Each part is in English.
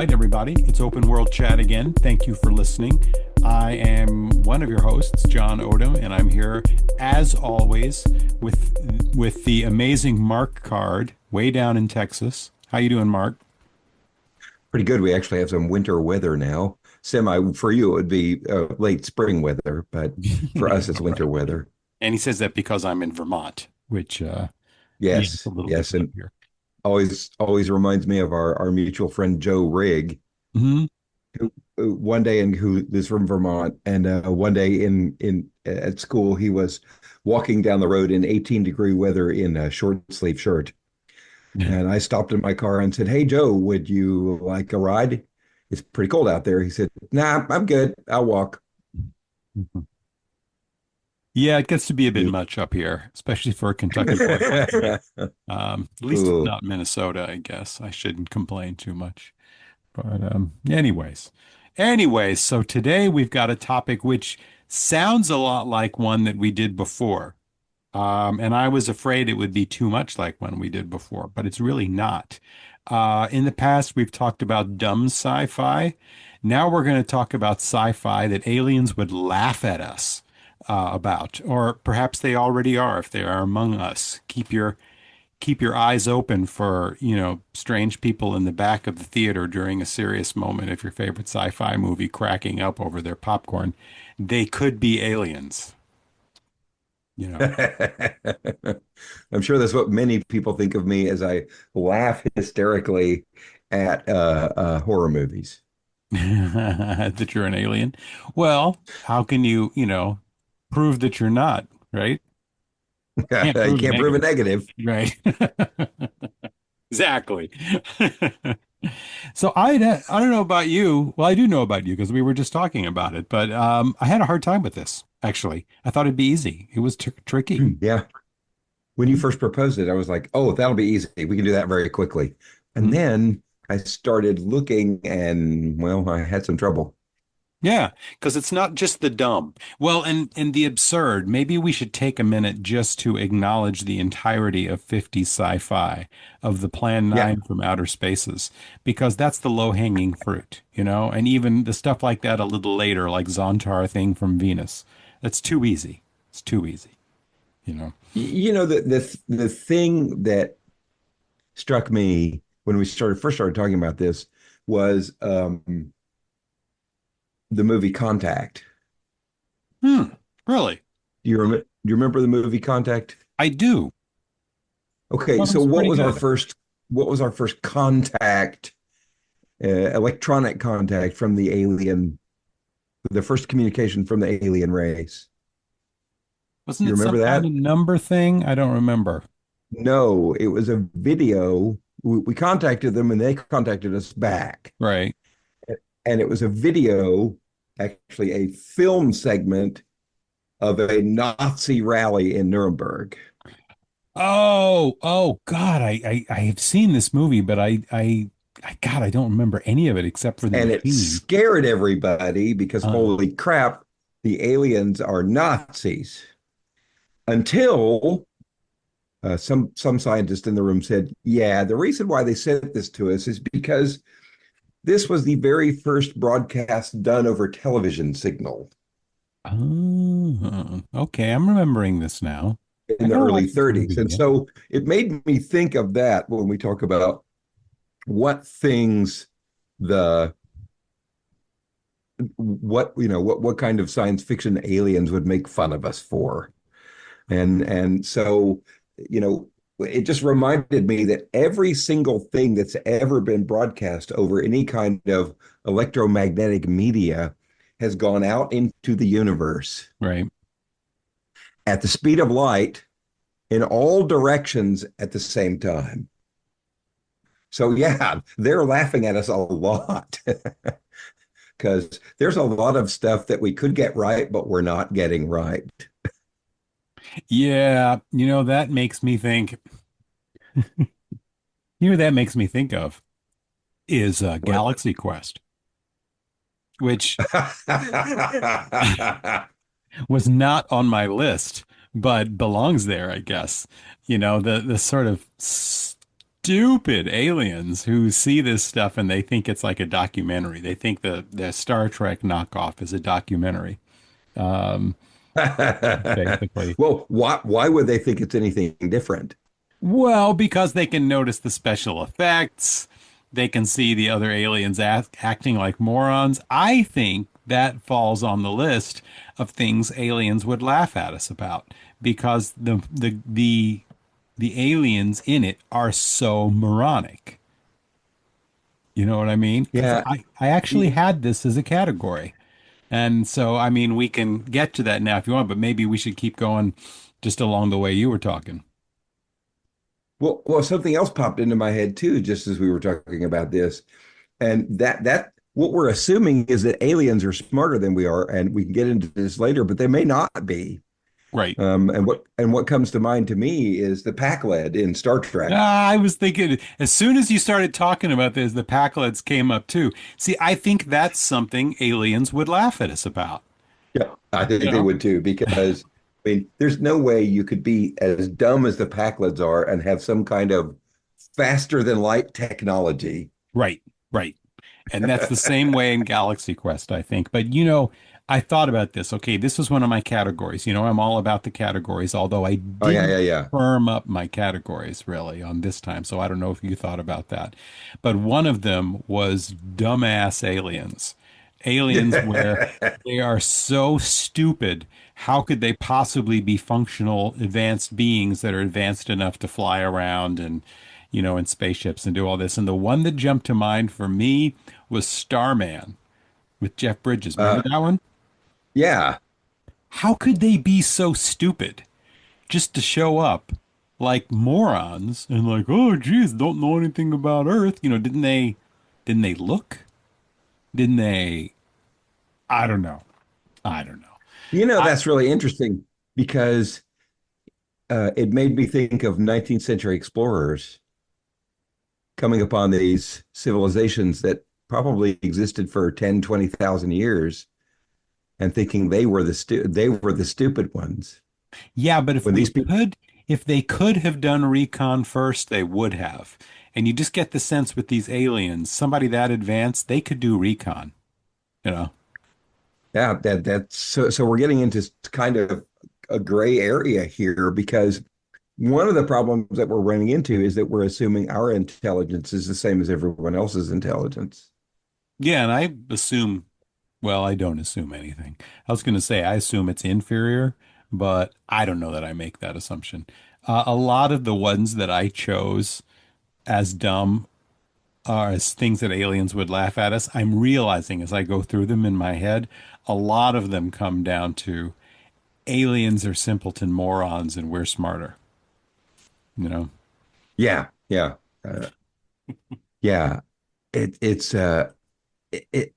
right, everybody. It's Open World Chat again. Thank you for listening. I am one of your hosts, John Odom, and I'm here as always with the amazing Mark Card, way down in Texas. How you doing, Mark? Pretty good. We actually have some winter weather now. Semi, for you, it would be late spring weather, but for us, it's winter Right. weather. And he says that because I'm in Vermont, which yeah, it's a Yes, little yes. different up And here. always reminds me of our mutual friend Joe Rigg, Hmm. who one day who is from Vermont, and one day in at school he was walking down the road in 18-degree weather in a short sleeve shirt. And I stopped in my car and said, "Hey Joe, would you like a ride? It's pretty cold out there." He said, "Nah, I'm good. I'll walk." Yeah, it gets to be a bit much up here, especially for a Kentucky boy. At least it's Ooh. not Minnesota, I guess. I shouldn't complain too much. But anyways, so today we've got a topic which sounds a lot like one that we did before. And I was afraid it would be too much like one we did before, but it's really not. In the past, we've talked about dumb sci-fi. Now we're going to talk about sci-fi that aliens would laugh at us about, or perhaps they already are if they are among us. Keep your eyes open for, strange people in the back of the theater during a serious moment of your favorite sci-fi movie cracking up over their popcorn. They could be aliens, you know. I'm sure that's what many people think of me as I laugh hysterically at horror movies. That you're an alien. Well, how can you prove that you're not, right? Can't I prove a can't prove a negative, negative. right? Exactly. So I don't know about you. Well, I do know about you because we were just talking about it, but I had a hard time with this, actually. I thought it'd be easy. It was tricky. Yeah. When you first proposed it, I was like, oh, that'll be easy. We can do that very quickly. And Mhm. then I started looking and, well, I had some trouble. Yeah, because it's not just the dumb. Well, and the absurd. Maybe we should take a minute just to acknowledge the entirety of 50 sci-fi of the Plan Yeah. 9 from outer spaces, because that's the low-hanging fruit, and even the stuff like that a little later, like Zontar thing from Venus. That's too easy. It's too easy. The thing that struck me when we first started talking about this was the movie Contact. Hmm, really? Do you remember the movie Contact? I do. Okay, Well, it so was what pretty was our good. first contact, electronic contact from the alien, the first communication from the alien race? Wasn't You it remember some kind that? of number thing? I don't remember. No, it was a video. We contacted them and they contacted us back. Right. And it was a video, actually a film segment of a Nazi rally in Nuremberg. Oh, God, I have seen this movie, but God, I don't remember any of it except for the And it machine. scared everybody because Uh, holy crap, the aliens are Nazis. Until some scientist in the room said, "Yeah, the reason why they sent this to us is because this was the very first broadcast done over television signal okay, I'm remembering this now. I in the gotta watch early this 30s." movie And again. so it made me think of that when we talk about what things the what kind of science fiction aliens would make fun of us for. And so, you know, it just reminded me that every single thing that's ever been broadcast over any kind of electromagnetic media has gone out into the universe Right. at the speed of light in all directions at the same time. So yeah, they're laughing at us a lot because there's a lot of stuff that we could get right, but we're not getting right. Yeah, that makes me think. That makes me think of is What? Galaxy Quest, which was not on my list, but belongs there, I guess. The sort of stupid aliens who see this stuff and they think it's like a documentary. They think the Star Trek knockoff is a documentary, um, basically. Well, why would they think it's anything different? Well, because they can notice the special effects, they can see the other aliens acting like morons. I think that falls on the list of things aliens would laugh at us about because the aliens in it are so moronic. You know what I mean? Because Yeah. I actually had this as a category. And so, I mean, we can get to that now if you want, but maybe we should keep going just along the way you were talking. Well, something else popped into my head too, just as we were talking about this, and that what we're assuming is that aliens are smarter than we are, and we can get into this later, but they may not be. Right. And what comes to mind to me is the pack lead in Star Trek. I was thinking as soon as you started talking about this, the Packlets came up too. See, I think that's something aliens would laugh at us about. Yeah, I think You they know? would too, because I mean, there's no way you could be as dumb as the Packlids are and have some kind of faster than light technology. Right, right. And that's the same way in Galaxy Quest, I think. But I thought about this. Okay, this was one of my categories. I'm all about the categories, although I Oh yeah, didn't yeah, yeah. firm up my categories really on this time. So I don't know if you thought about that. But one of them was dumbass aliens. Aliens where they are so stupid. How could they possibly be functional, advanced beings that are advanced enough to fly around and, in spaceships and do all this? And the one that jumped to mind for me was Starman with Jeff Bridges. Remember Uh, that one? yeah. How could they be so stupid just to show up like morons and like, oh, geez, don't know anything about Earth? Didn't they look? Didn't they? I don't know. I don't know. I, That's really interesting because it made me think of 19th century explorers coming upon these civilizations that probably existed for 10, 20,000 years and thinking they were the stupid ones. Yeah, but When these people, if they could have done recon first, they would have. And you just get the sense with these aliens, somebody that advanced, they could do recon, you know? yeah, that's so we're getting into kind of a gray area here because one of the problems that we're running into is that we're assuming our intelligence is the same as everyone else's intelligence. Yeah, and I assume, well, I don't assume anything. I was going to say I assume it's inferior, but I don't know that I make that assumption. A lot of the ones that I chose as dumb are as things that aliens would laugh at us. I'm realizing as I go through them in my head, a lot of them come down to aliens are simpleton morons and we're smarter, you know? Yeah, yeah, uh, yeah. It's it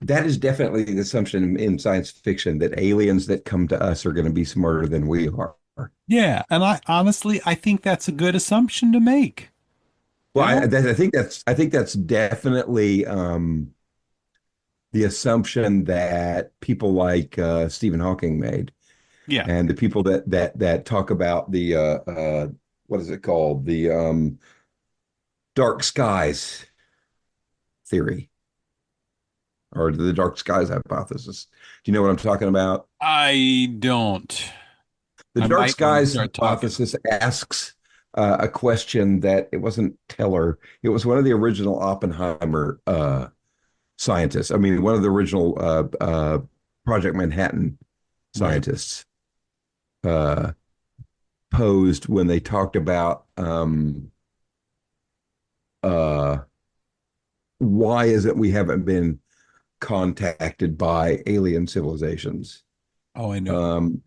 that is definitely the assumption in science fiction that aliens that come to us are going to be smarter than we are. Yeah, and I think that's a good assumption to make, you Well, know? I think that's definitely the assumption that people like Stephen Hawking made, Yeah. and the people that talk about the what is it called, the dark skies theory or the dark skies hypothesis. Do you know what I'm talking about? I don't. The I dark might when you skies start talking. hypothesis asks a question that it wasn't Teller, it was one of the original Oppenheimer scientists. I mean, one of the original Project Manhattan Right. scientists uh, posed when they talked about uh, why is it we haven't been contacted by alien civilizations? Oh, I know. Um,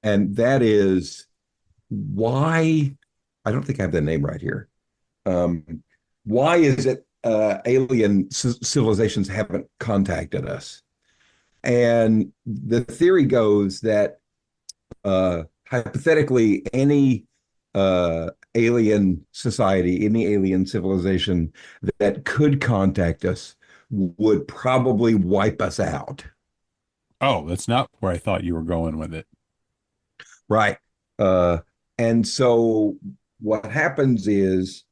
and that is why I don't think I have the name right here. Um, why is it alien civilizations haven't contacted us? And the theory goes that hypothetically, any alien society, any alien civilization that could contact us would probably wipe us out. Oh, that's not where I thought you were going with it. Right. Uh, and so what happens is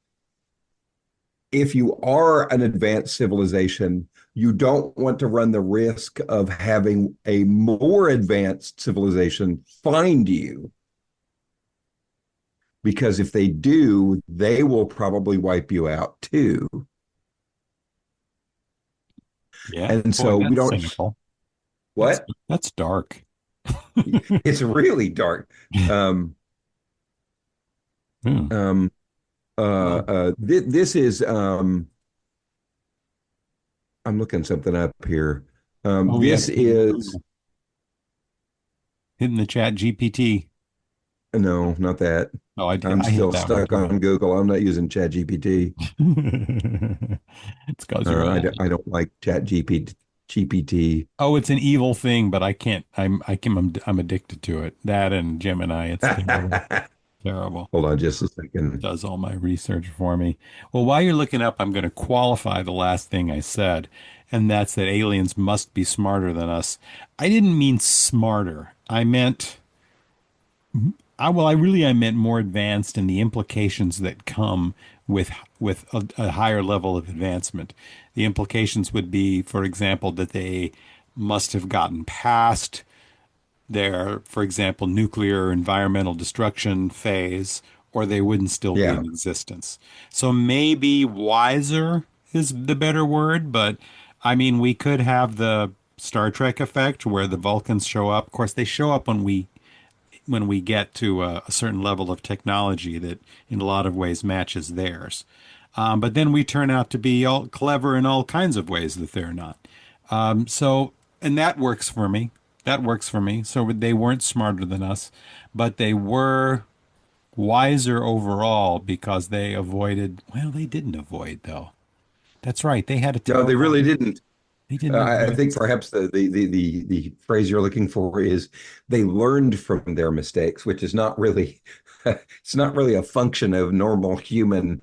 if you are an advanced civilization, you don't want to run the risk of having a more advanced civilization find you, because if they do, they will probably wipe you out too. Yeah. And Boy, so we that's don't, cynical. That's what? that's dark. It's really dark. Um, Hmm. um, Well, this is, I'm looking something up here. oh yeah, This put it in is, Google. Hitting the chat GPT. no, not that. Oh, I'm I hit still that one stuck too. on Google. I'm not using ChatGPT. It's because you're old. I don't like GPT. Oh, it's an evil thing, but I can't. I'm addicted to it. That and Gemini. It's terrible. Terrible. Hold on just a It second. does all my research for me. Well, while you're looking up, I'm going to qualify the last thing I said, and that's that aliens must be smarter than us. I didn't mean smarter. I meant more advanced in the implications that come with a higher level of advancement. The implications would be, for example, that they must have gotten past their, for example, nuclear environmental destruction phase, or they wouldn't still be Yeah. in existence. So maybe wiser is the better word, but I mean, we could have the Star Trek effect where the Vulcans show up. Of course, they show up when we get to a certain level of technology that in a lot of ways matches theirs. But then we turn out to be all clever in all kinds of ways that they're not. And that works for me. That works for me. So they weren't smarter than us, but they were wiser overall because they avoided, well, they didn't avoid though. That's right. They had a No, they terrible, really didn't. they didn't I avoid. think perhaps the phrase you're looking for is they learned from their mistakes, which is not really it's not really a function of normal human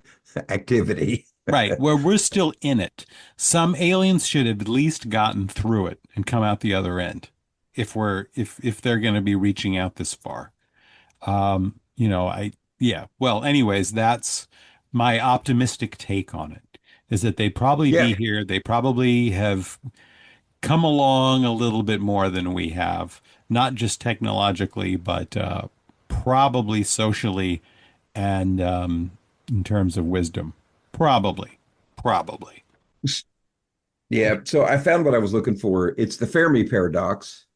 activity. Right, where we're still in it. Some aliens should have at least gotten through it and come out the other end if they're going to be reaching out this far. I yeah. Well, anyways, that's my optimistic take on it is that they'd probably Yeah, be here. They probably have come along a little bit more than we have, not just technologically, but probably socially and in terms of wisdom. Probably. Probably. yeah. So I found what I was looking for. It's the Fermi paradox.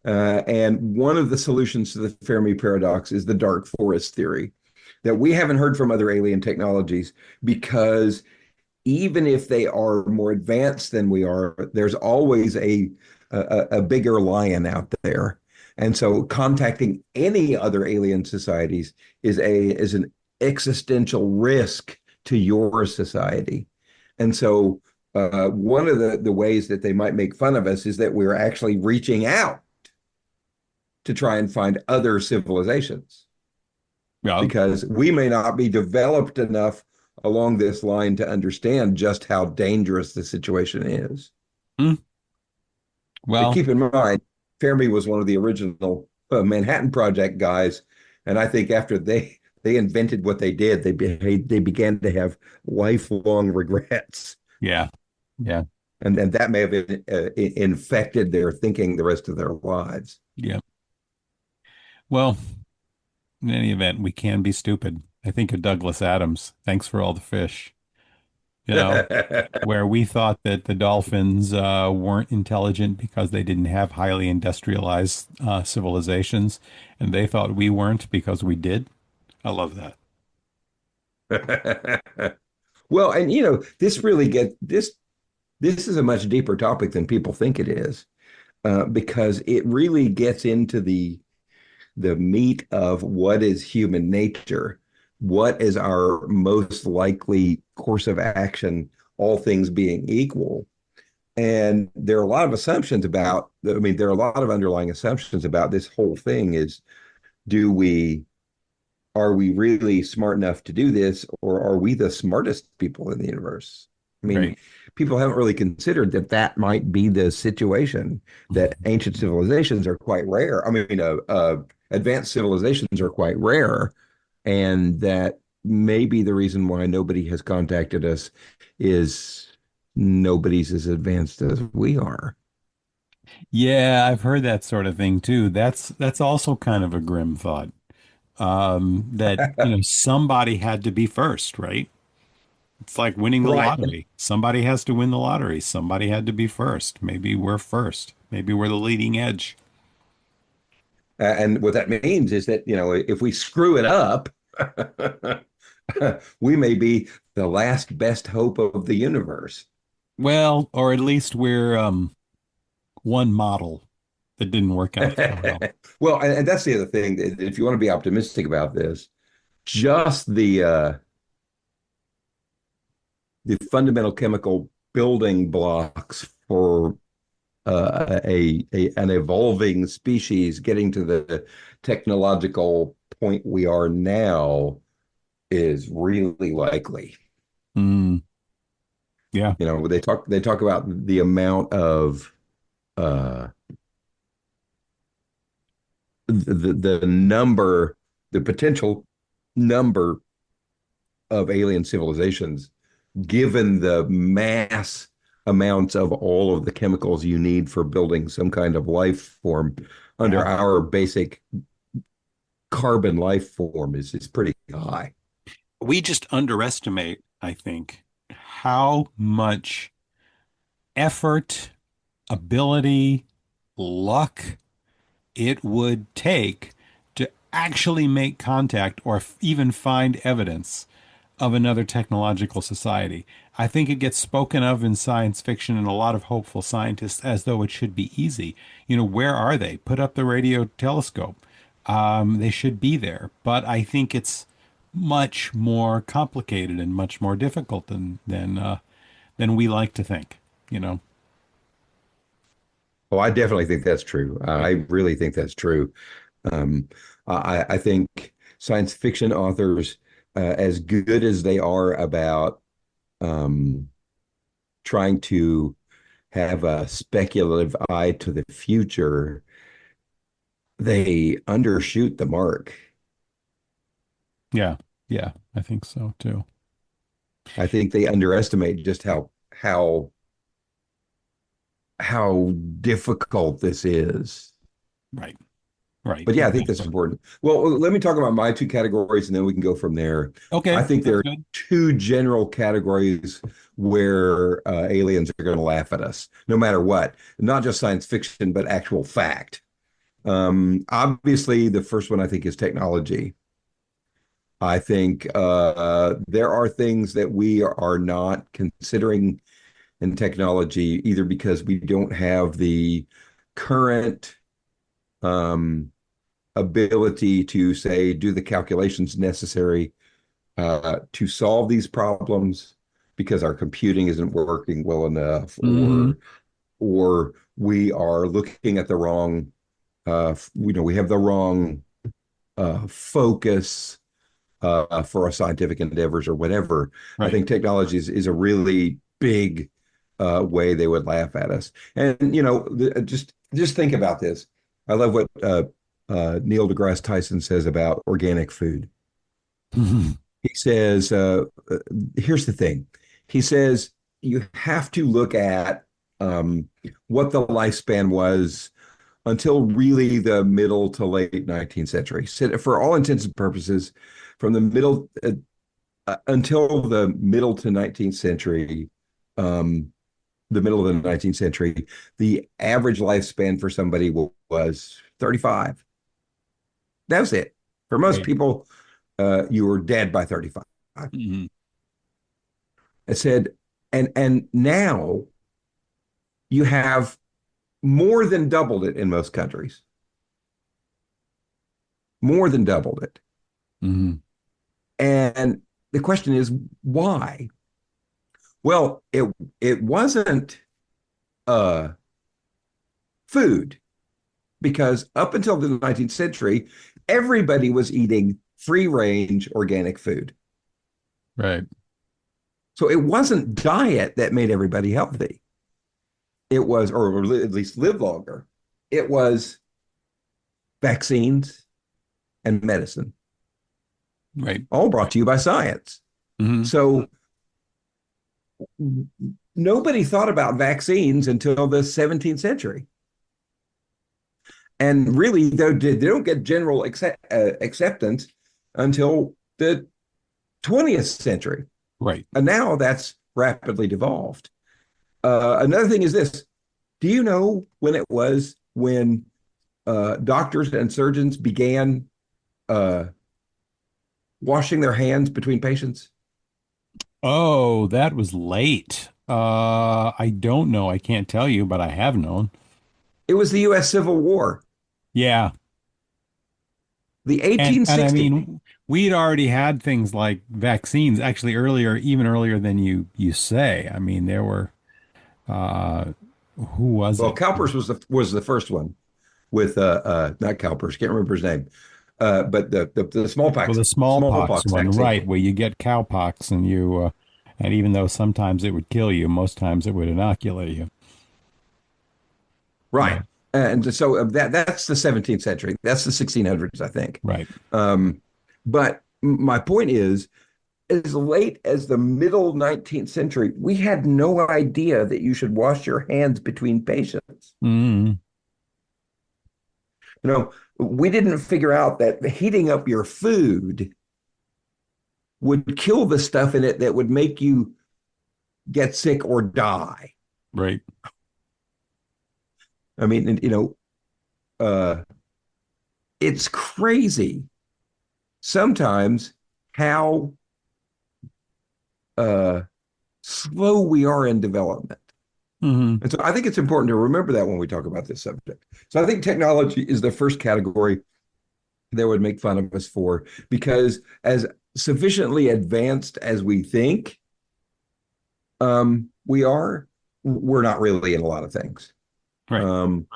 And one of the solutions to the Fermi paradox is the dark forest theory that we haven't heard from other alien technologies because even if they are more advanced than we are, there's always a bigger lion out there. And so contacting any other alien societies is an existential risk to your society. And so one of the ways that they might make fun of us is that we're actually reaching out to try and find other civilizations Yeah. because we may not be developed enough along this line to understand just how dangerous the situation is. Hmm. Well, Keep in mind, Fermi was one of the original Manhattan Project guys, and I think after they invented what they did, they began to have lifelong regrets, yeah. Yeah. and that may have infected their thinking the rest of their lives. Yeah. Well, in any event, we can be stupid. I think of Douglas Adams. Thanks for all the fish. You know, where we thought that the dolphins weren't intelligent because they didn't have highly industrialized civilizations, and they thought we weren't because we did. I love that. Well, and this really get this is a much deeper topic than people think it is, because it really gets into the meat of what is human nature, what is our most likely course of action, all things being equal. And there are a lot of assumptions about, I mean, there are a lot of underlying assumptions about this whole thing is do we are we really smart enough to do this, or are we the smartest people in the universe? I mean, Right. people haven't really considered that that might be the situation, that ancient civilizations are quite rare. I mean, advanced civilizations are quite rare. and that maybe the reason why nobody has contacted us is nobody's as advanced as we are. Yeah, I've heard that sort of thing too. That's also kind of a grim thought. That, somebody had to be first, right? It's like winning the Right. lottery. Somebody has to win the lottery. Somebody had to be first. Maybe we're first. Maybe we're the leading edge. And what that means is that, if we screw it up, we may be the last best hope of the universe. Well, or at least we're one model that didn't work out so well. Well, and that's the other thing. If you want to be optimistic about this, just the fundamental chemical building blocks for an evolving species getting to the technological point we are now is really likely. Mm, yeah. They talk about the amount of uh, the number, the potential number of alien civilizations, given the mass amounts of all of the chemicals you need for building some kind of life form under Yeah. our basic carbon life form is pretty high. We just underestimate, I think, how much effort, ability, luck it would take to actually make contact or even find evidence of another technological society. I think it gets spoken of in science fiction and a lot of hopeful scientists as though it should be easy. Where are they? Put up the radio telescope. They should be there. But I think it's much more complicated and much more difficult than we like to think, you know. Oh, I definitely think that's true. I really think that's true. Um, I think science fiction authors, as good as they are about um, trying to have a speculative eye to the future, they undershoot the mark. Yeah. Yeah, I think so too. I think they underestimate just how difficult this is. Right. Right. But yeah, I think that's Exactly. important. Well, let me talk about my two categories and then we can go from there. I Okay. think there Sounds are good. two general categories where aliens are going to laugh at us, no matter what, not just science fiction, but actual fact. Obviously, the first one I think is technology. I think there are things that we are not considering in technology, either because we don't have the current um, ability to say do the calculations necessary to solve these problems because our computing isn't working well enough, Hmm. or we are looking at the wrong we have the wrong focus for our scientific endeavors or whatever. I Right. think technology is a really big way they would laugh at us. And just think about this. I love what Neil deGrasse Tyson says about organic food. He says, here's the thing. He says you have to look at um, what the lifespan was until really the middle to late 19th century. So for all intents and purposes, from the middle until the middle to 19th century, um, the middle of the 19th century, the average lifespan for somebody was 35. That was it. For most Right. people, you were dead by 35. Hmm. I said, and now you have more than doubled it in most countries, more than doubled it. Hmm. And the question is, why? Well, it wasn't uh, food because up until the 19th century, everybody was eating free range organic food. Right. So it wasn't diet that made everybody healthy. It was, or at least live longer. It was vaccines and medicine. Right. all brought Right. to you by science. Hmm. So nobody thought about vaccines until the 17th century. And really, they don't get general acceptance until the 20th century. Right. And now that's rapidly devolved. Another thing is this. Do you know when it was when doctors and surgeons began uh, washing their hands between patients? Oh, that was late. I don't know. I can't tell you, but I have known. It was the U.S. Civil War, Yeah. the And I 1860s. mean, we'd already had things like vaccines actually earlier, even earlier than you say. I mean, there were uh who was Well, it? Cowper's was the first one with not Cowper's, can't remember his name, but the Well, the smallpox smallpox one, vaccine. right, where you get cowpox and and even though sometimes it would kill you, most times it would inoculate you. Right. Yeah, And so that's the 17th century. That's the 1600s, I think. right. Um, but my point is, as late as the middle 19th century, we had no idea that you should wash your hands between patients. Mm, You know, we didn't figure out that heating up your food would kill the stuff in it that would make you get sick or die. right. I mean, uh, it's crazy sometimes how uh, slow we are in development. Hmm. And so I think it's important to remember that when we talk about this subject. So I think technology is the first category that would make fun of us for, because as sufficiently advanced as we think we are, we're not really in a lot of things. Right. Um,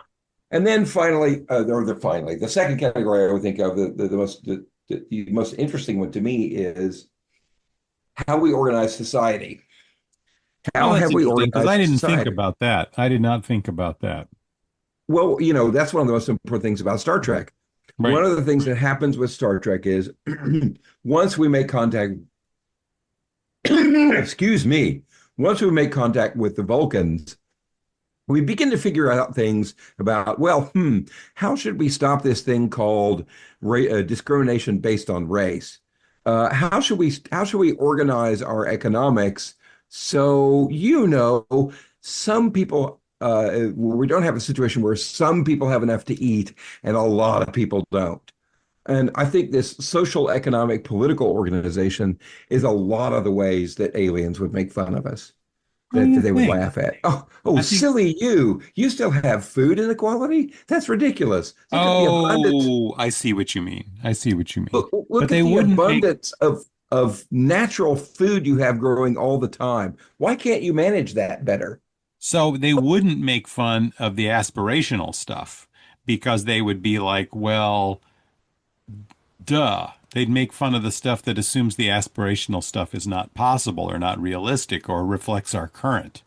and then finally, the second category I would think of, the most interesting one to me is how we organize society. Oh, How that's have we interesting because I organized didn't think society? about that. I did not think about that. Well, that's one of the most important things about Star Trek. Right. One of the things that happens with Star Trek is once we make contact, excuse me, once we make contact with the Vulcans, we begin to figure out things about, well, how should we stop this thing called discrimination based on race? How should we organize our economics so some people we don't have a situation where some people have enough to eat and a lot of people don't. And I think this social, economic, political organization is a lot of the ways that aliens would make fun of us, What do that you they would think? laugh at. Oh, I think. silly you! You still have food inequality? That's ridiculous. Look at the abundance. Oh, I see what you mean. I see what you mean. But Look at they the wouldn't make. abundance of natural food you have growing all the time. Why can't you manage that better? So they wouldn't make fun of the aspirational stuff because they would be like, well, duh. They'd make fun of the stuff that assumes the aspirational stuff is not possible or not realistic or reflects our current.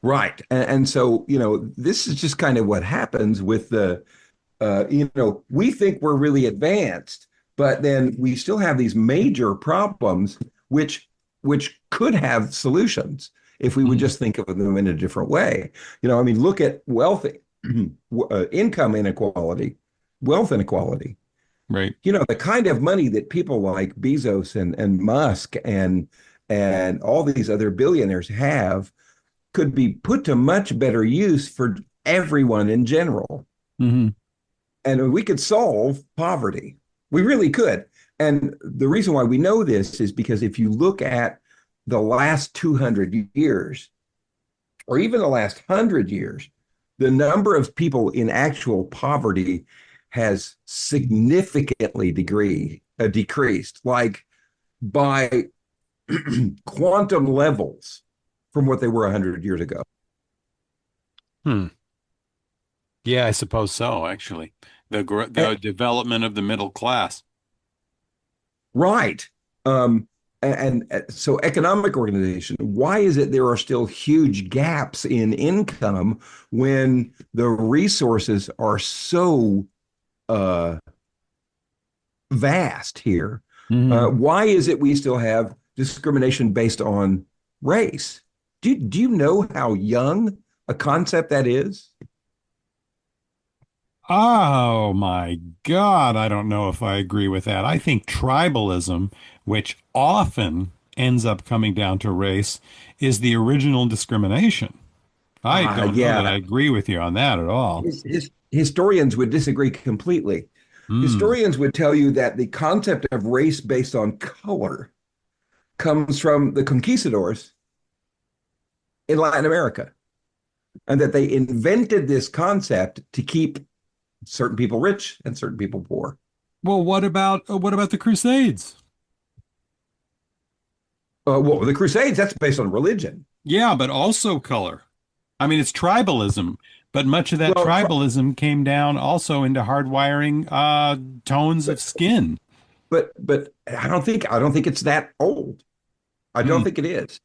Right. And so, this is just kind of what happens with we think we're really advanced, but then we still have these major problems, which could have solutions if we would Mhm. just think of them in a different way. I mean, look at wealth, income inequality, wealth inequality. Right. The kind of money that people like Bezos and Musk and all these other billionaires have could be put to much better use for everyone in general. Hmm. And we could solve poverty. We really could. And the reason why we know this is because if you look at the last 200 years, or even the last 100 years, the number of people in actual poverty has significantly decreased, like by quantum levels from what they were 100 years ago. Hmm. Yeah, I suppose so, actually. The development of the middle class. Right. And so economic organization, why is it there are still huge gaps in income when the resources are so uh, vast here. Hmm. Why is it we still have discrimination based on race? Do you know how young a concept that is? Oh my God, I don't know if I agree with that. I think tribalism, which often ends up coming down to race, is the original discrimination. I don't know that I Yeah, agree with you on that at all. historians would disagree completely. Hmm. Historians would tell you that the concept of race based on color comes from the conquistadors in Latin America, and that they invented this concept to keep certain people rich and certain people poor. Well, what about the Crusades? Well, the Crusades, that's based on religion. Yeah, but also color. I mean, it's tribalism, but much of that Well, tribalism came down also into hardwiring tones of but skin. but I don't think it's that old. I Hmm. don't think it is.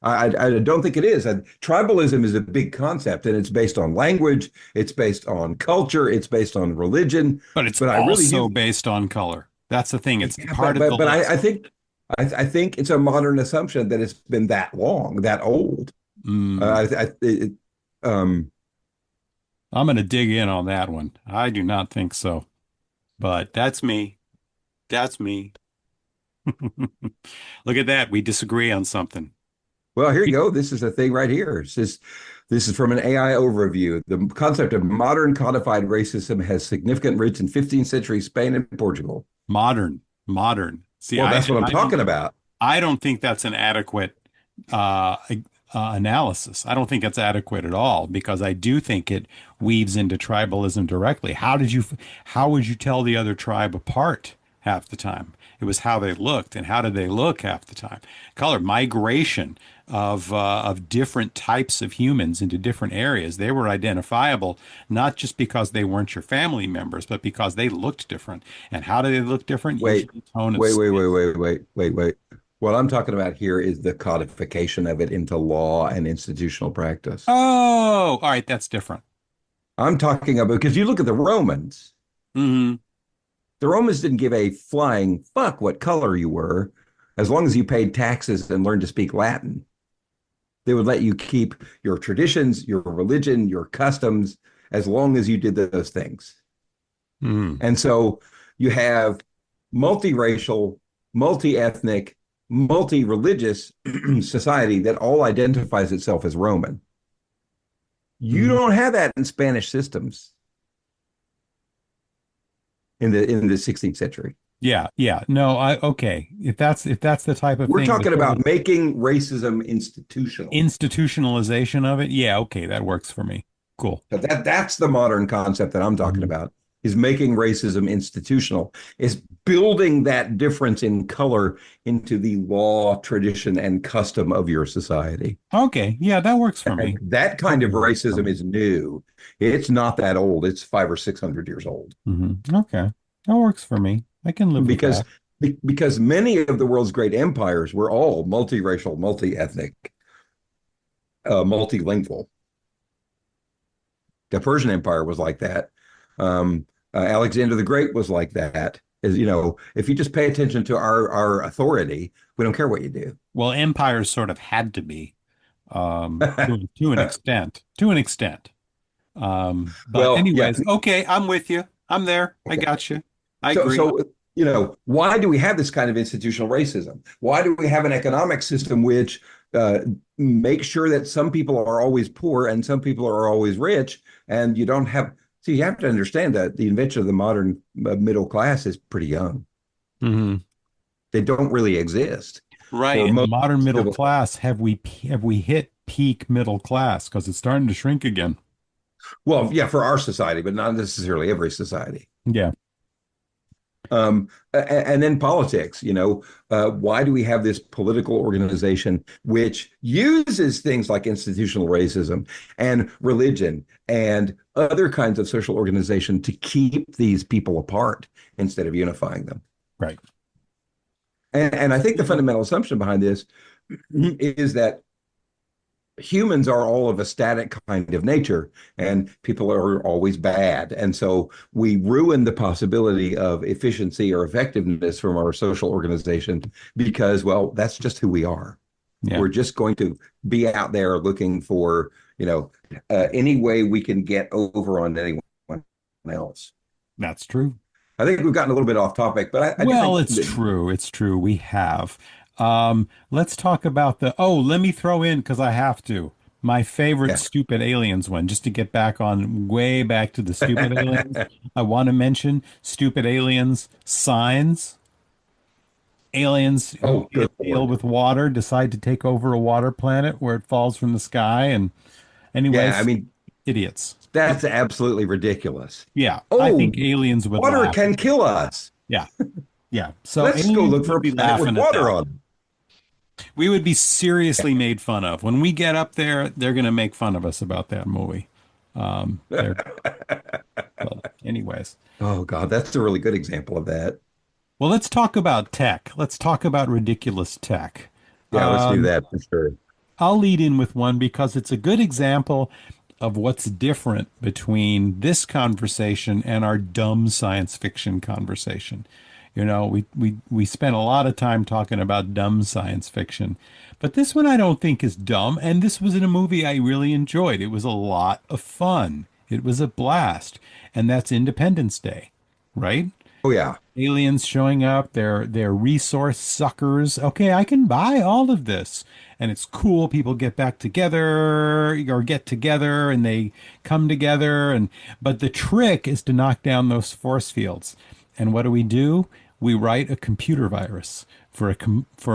I don't think it is. And tribalism is a big concept, and it's based on language, it's based on culture, it's based on religion. But it's But I really also do, based on color. That's the thing. It's yeah. part But of the but but list. I think it's a modern assumption that it's been that long, that old. Mm. It, um, I'm going to dig in on that one. I do not think so, but that's me. That's me. Look at that. We disagree on something. well, here you go. This is a thing right here. This is from an AI overview. The concept of modern codified racism has significant roots in 15th century Spain and Portugal. Modern, modern. See, Well, that's what I'm talking about. I don't think that's an adequate uh, analysis. I don't think it's adequate at all because I do think it weaves into tribalism directly. How would you tell the other tribe apart half the time? It was how they looked, and how did they look half the time? Color, migration of different types of humans into different areas. They were identifiable not just because they weren't your family members, but because they looked different. And how do they look different? Wait, Usually tone of wait, wait, skin. wait, wait, wait, wait, wait. What I'm talking about here is the codification of it into law and institutional practice. Oh, all right, that's different. I'm talking about because you look at Hmm. the Romans didn't give a flying fuck what color you were, as long as you paid taxes and learned to speak Latin. They would let you keep your traditions, your religion, your customs, as long as you did those things. Hmm. And so you have multiracial, multi-ethnic, multi-religious society that all identifies itself as Roman. You Hmm. don't have that in Spanish systems in the 16th century. Yeah, yeah. No, okay. If that's the type of We're thing, the talking sort of about making racism institutional. institutionalization of it, yeah, okay, that works for me. Cool. So that's the modern concept that I'm talking Mhm. about is making racism institutional, is building that difference in color into the law, tradition, and custom of your society. Okay, yeah, that works for And me. that kind Okay, of works for racism me. is new. It's not that old. It's 500 or 600 years old. Okay, that works for me. I can live with Because that. because many of the world's great empires were all multiracial, multi-ethnic, multilingual. The Persian Empire was like that. Alexander the Great was like that. Is if you just pay attention to our authority, we don't care what you do. Well, empires sort of had to be, to an extent, to an extent. But Well, yeah. anyways, okay, I'm with you. I'm there. I Okay. got you. I So, agree. so why do we have this kind of institutional racism? Why do we have an economic system which uh, makes sure that some people are always poor and some people are always rich, and you don't have. See, you have to understand that the invention of the modern middle class is pretty young. Hmm. They don't really exist Right. for In the most modern middle civil. class, have we hit peak middle class? Because it's starting to shrink again. Well, yeah, for our society, but not necessarily every society. Yeah. And then politics, why do we have this political organization which uses things like institutional racism and religion and other kinds of social organization to keep these people apart instead of unifying them? Right. And I think the fundamental assumption behind this is that humans are all of a static kind of nature, and people are always bad. And so we ruin the possibility of efficiency or effectiveness from our social organization because, well, that's just who we are. Yeah, We're just going to be out there looking for, any way we can get over on anyone else. that's true. I think we've gotten a little bit off topic, but I do Well, think it's that, true. It's true. We have. Let's talk about let me throw in because I have to. My favorite yeah. stupid aliens one, just to get back on way back to the stupid aliens. I want to mention stupid aliens signs. Aliens who Oh, good can't deal Lord. with water decide to take over a water planet where it falls from the sky. And Yeah, I anyways, mean, idiots. that's absolutely ridiculous. Yeah, I Oh, think aliens would water laugh. can kill us. Yeah, yeah. So Let's go aliens look for would a be planet laughing with at water that. on We would be it. seriously made fun of. When we get up there, they're going to make fun of us about that movie. They're, but anyways. Oh, God, that's a really good example of that. Well, let's talk about tech. Let's talk about ridiculous tech. Yeah, let's do Um, that for sure. I'll lead in with one because it's a good example of what's different between this conversation and our dumb science fiction conversation. We spent a lot of time talking about dumb science fiction, but this one I don't think is dumb, and this was in a movie I really enjoyed. It was a lot of fun. It was a blast, and that's Independence Day, right? Oh, yeah. Aliens showing up, they're resource suckers. Okay, I can buy all of this. And it's cool. People get back together or get together and they come together and but the trick is to knock down those force fields. And what do? We write a computer virus for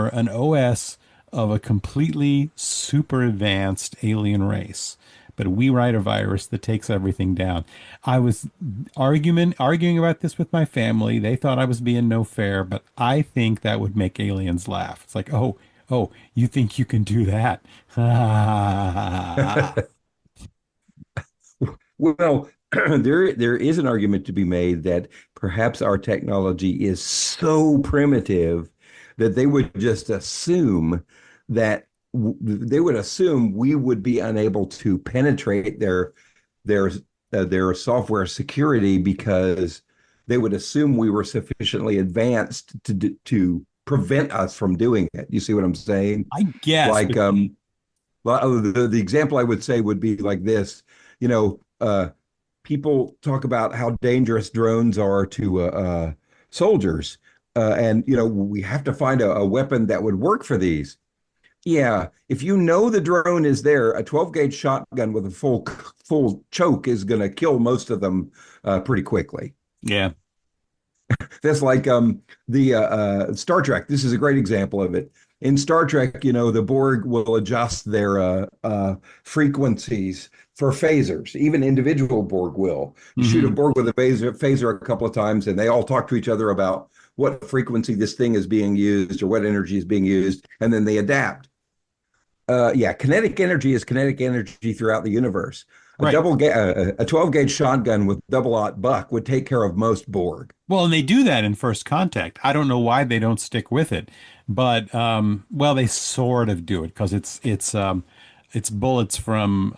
an OS of a completely super advanced alien race. But we write a virus that takes everything down. I was arguing about this with my family. They thought I was being no fair, but I think that would make aliens laugh. It's like, oh, you think you can do that? Well, there is an argument to be made that perhaps our technology is so primitive that they would just assume that they would assume we would be unable to penetrate their their software security because they would assume we were sufficiently advanced to prevent us from doing it. You see what I'm saying? I guess, Like but well, the example I would say would be like this. You know, people talk about how dangerous drones are to soldiers, and we have to find a weapon that would work for these. Yeah, if you know the drone is there, a 12 gauge shotgun with a full choke is going to kill most of them pretty quickly. yeah. That's like the Star Trek. This is a great example of it. In Star Trek, the Borg will adjust their frequencies for phasers. Even individual Borg will. You shoot a Hmm. Borg with a phaser a couple of times, and they all talk to each other about what frequency this thing is being used or what energy is being used, and then they adapt. Yeah, kinetic energy is kinetic energy throughout the universe. Right. A 12 gauge shotgun with double-aught buck would take care of most Borg. Well, and they do that in First Contact. I don't know why they don't stick with it, but well, they sort of do it because it's bullets from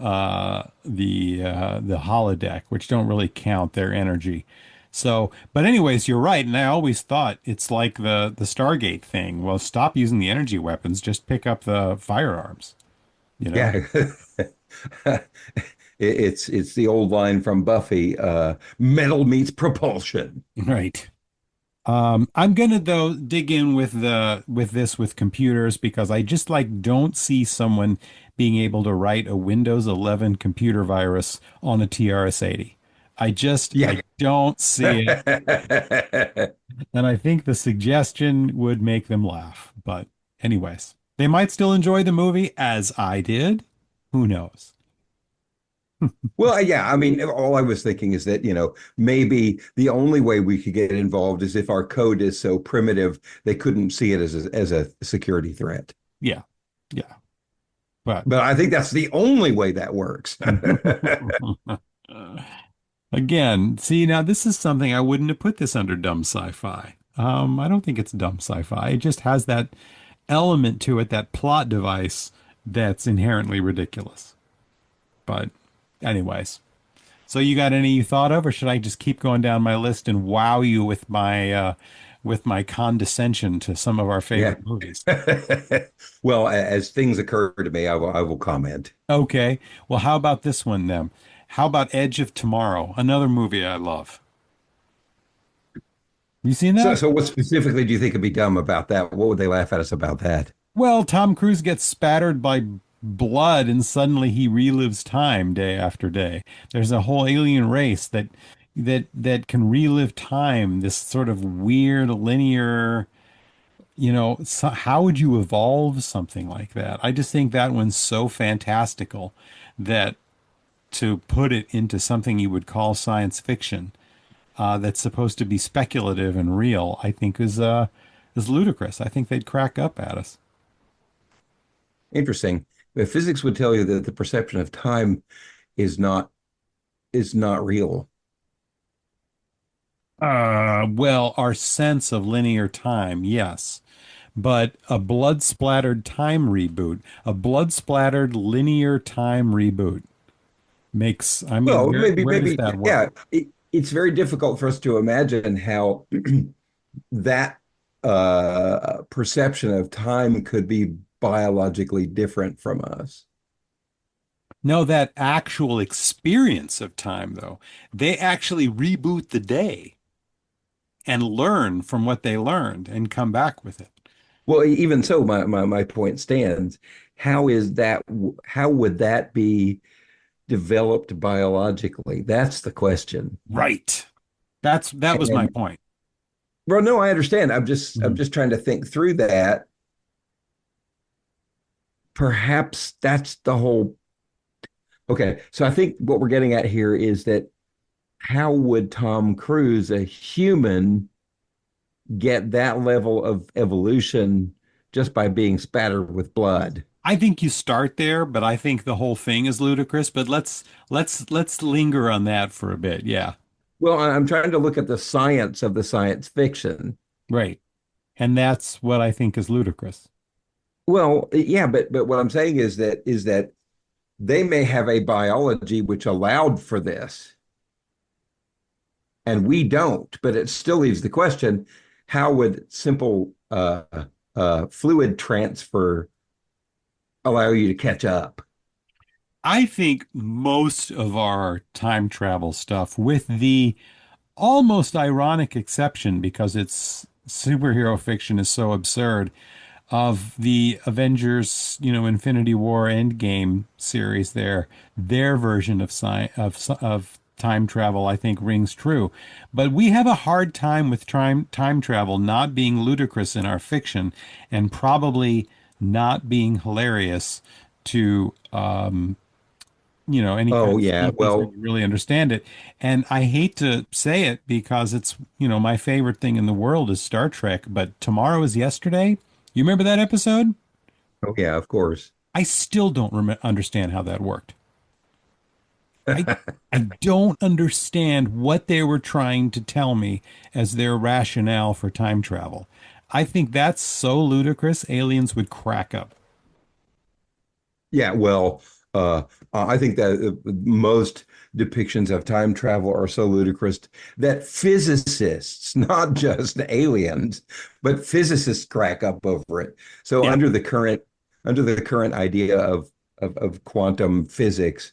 the holodeck, which don't really count their energy. So, but anyways, you're right, and I always thought it's like the Stargate thing. Well, stop using the energy weapons, just pick up the firearms, you know? Yeah. It's the old line from Buffy, metal meets propulsion. Right. I'm gonna though dig in with computers because I just like don't see someone being able to write a Windows 11 computer virus on a TRS-80. Yeah. I don't see it, and I think the suggestion would make them laugh. But anyways, they might still enjoy the movie as I did. Who knows? Well, yeah, I mean, all I was thinking is that, maybe the only way we could get involved is if our code is so primitive they couldn't see it as a security threat. Yeah, yeah, but. But I think that's the only way that works. Again, see, now this is something I wouldn't have put this under dumb sci-fi. I don't think it's dumb sci-fi. It just has that element to it, that plot device that's inherently ridiculous. But anyways, so you got any you thought of, or should I just keep going down my list and wow you with my condescension to some of our Yeah. favorite movies? Well, as things occur to me, I will comment. Okay. Well, how about this one then? How about Edge of Tomorrow? Another movie I love. You seen So, that? so what specifically do you think would be dumb about that? What would they laugh at us about that? Well, Tom Cruise gets spattered by blood and suddenly he relives time day after day. There's a whole alien race that can relive time, this sort of weird linear, so how would you evolve something like that? I just think that one's so fantastical that to put it into something you would call science fiction, that's supposed to be speculative and real, I think is ludicrous. I think they'd crack up at us. Interesting. But physics would tell you that the perception of time is not is not real. Well, our sense of linear time, yes. But a blood splattered time reboot, a blood splattered linear time reboot I mean, Well, where does maybe, that work? yeah. It's very difficult for us to imagine how that perception of time could be biologically different from us. No, that actual experience of time, though, they actually reboot the day and learn from what they learned and come back with it. Well, even so, my point stands. How is that? How would that be developed biologically? That's the question. Right. That was my And point. well, no, I understand. I'm Mhm. just trying to think through that. Perhaps that's the whole. Okay, so I think what we're getting at here is that how would Tom Cruise, a human, get that level of evolution just by being spattered with blood? I think you start there, but I think the whole thing is ludicrous. But let's linger on that for a bit. Yeah. Well, I'm trying to look at the science of the science fiction. Right. And that's what I think is ludicrous. Well, yeah, but what I'm saying is that they may have a biology which allowed for this, and we don't. But it still leaves the question: how would simple fluid transfer allow you to catch up? I think most of our time travel stuff, with the almost ironic exception because it's superhero fiction is so absurd, of the Avengers, Infinity War Endgame series their version of of time travel I think rings true. But we have a hard time with time travel not being ludicrous in our fiction and probably not being hilarious to any kind Oh of yeah, species that well, really understand it. And I hate to say it because it's, my favorite thing in the world is Star Trek, but tomorrow is yesterday. You remember that episode? oh yeah, of course. I still don't understand how that worked. I I don't understand what they were trying to tell me as their rationale for time travel. I think that's so ludicrous, aliens would crack up. Yeah, well, uh, I think that most depictions of time travel are so ludicrous that physicists, not just aliens, but physicists crack up over it. So Yeah. under the current idea of quantum physics,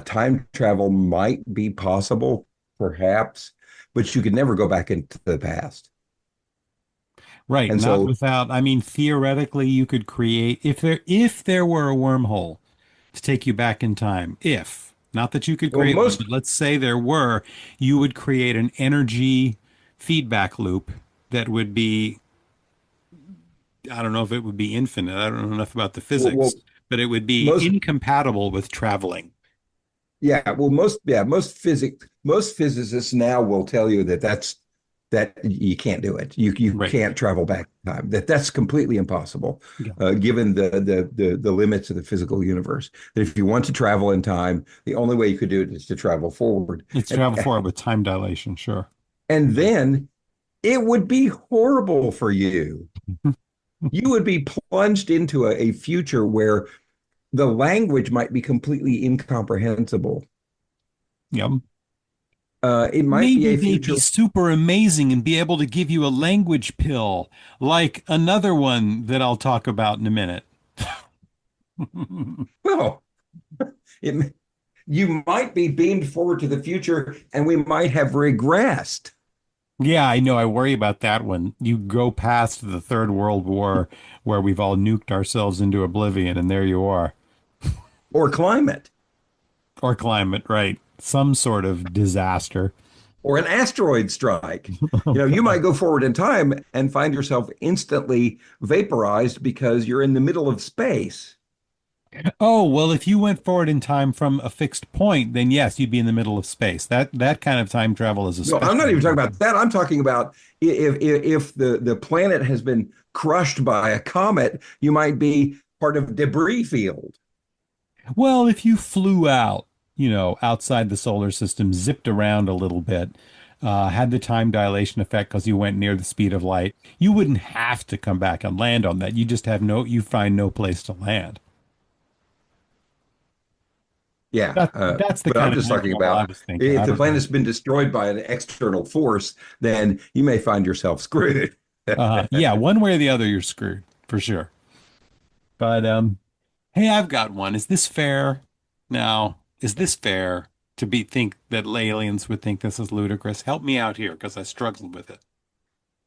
time travel might be possible, perhaps, but you could never go back into the past. Right, And not so, without, I mean, theoretically you could create if there were a wormhole to take you back in time. If, not that you could well, create one, most but let's say there were, you would create an energy feedback loop that would be, I don't know if it would be infinite. I don't know enough about the well, physics, but it would be most incompatible with traveling. Yeah, well, most physicists now will tell you that that you can't do it. You Right. can't travel back in time. That's completely impossible, Yeah. given the limits of the physical universe. That if you want to travel in time, the only way you could do it is to travel forward, It's and travel forward with time dilation, sure. and then it would be horrible for you. You would be plunged into a future where the language might be completely incomprehensible. Yep. It might be Maybe a they'd be future. super amazing and be able to give you a language pill, like another one that I'll talk about in a minute. Well, it, you might be beamed forward to the future, and we might have regressed Yeah, I know. I worry about that one. You go past the Third World War where we've all nuked ourselves into oblivion, and there you are. or climate Or climate, right? Some sort of disaster. or an asteroid strike. Oh, You God. might go forward in time and find yourself instantly vaporized because you're in the middle of space. Oh, well, if you went forward in time from a fixed point, then yes, you'd be in the middle of space. That kind of time travel is No, I'm not especially even talking about awesome. that. I'm talking about if the planet has been crushed by a comet, you might be part of debris field. Well, if you flew out, outside the solar system, zipped around a little bit, had the time dilation effect because you went near the speed of light, you wouldn't have to come back and land on that. You find no place to land. Yeah, That's the but I'm kind of just time talking travel I about was thinking. if I the don't know. planet's been destroyed by an external force, then you may find yourself screwed. Yeah, one way or the other, you're screwed for sure. But hey, I've got one. Is this fair? Now, is this fair to be think that aliens would think this is ludicrous? Help me out here because I struggled with it.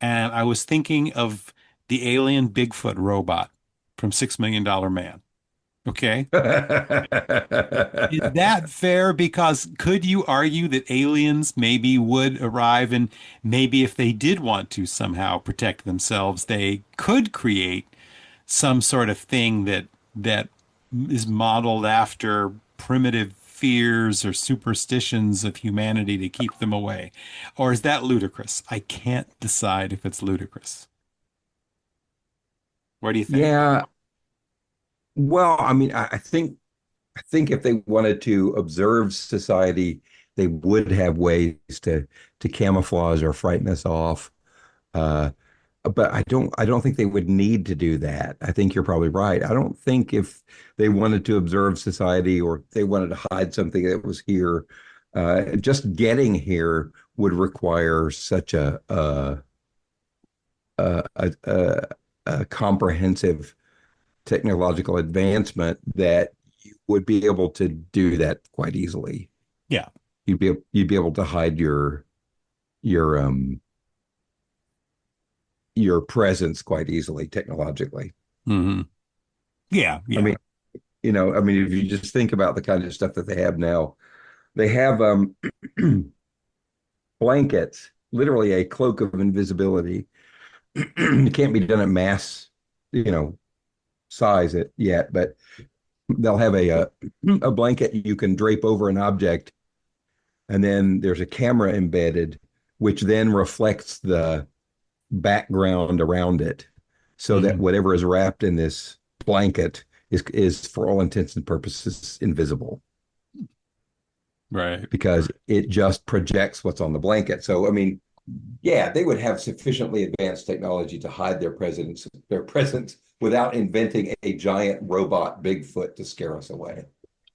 And I was thinking of the alien Bigfoot robot from $6 Million Man. Okay. Is that fair? Because could you argue that aliens maybe would arrive and maybe if they did want to somehow protect themselves, they could create some sort of thing that is modeled after primitive fears or superstitions of humanity to keep them away? Or is that ludicrous? I can't decide if it's ludicrous. What do you think? Yeah, well, I mean, I think if they wanted to observe society, they would have ways to camouflage or frighten us off. Uh, but I don't think they would need to do that. I think you're probably right. I don't think if they wanted to observe society or they wanted to hide something that was here, just getting here would require such a comprehensive technological advancement that you would be able to do that quite easily. Yeah. You'd be able to hide your your presence quite easily technologically. Hmm. Yeah. I Yeah. mean, I mean, if you just think about the kind of stuff that they have now, they have blankets, literally a cloak of invisibility. It can't be done at mass, you know, size it yet, but they'll have a blanket you can drape over an object, and then there's a camera embedded, which then reflects the background around it, so that Hmm. whatever is wrapped in this blanket is for all intents and purposes invisible Right. because it just projects what's on the blanket. So I mean, yeah, they would have sufficiently advanced technology to hide their presence without inventing a giant robot Bigfoot to scare us away.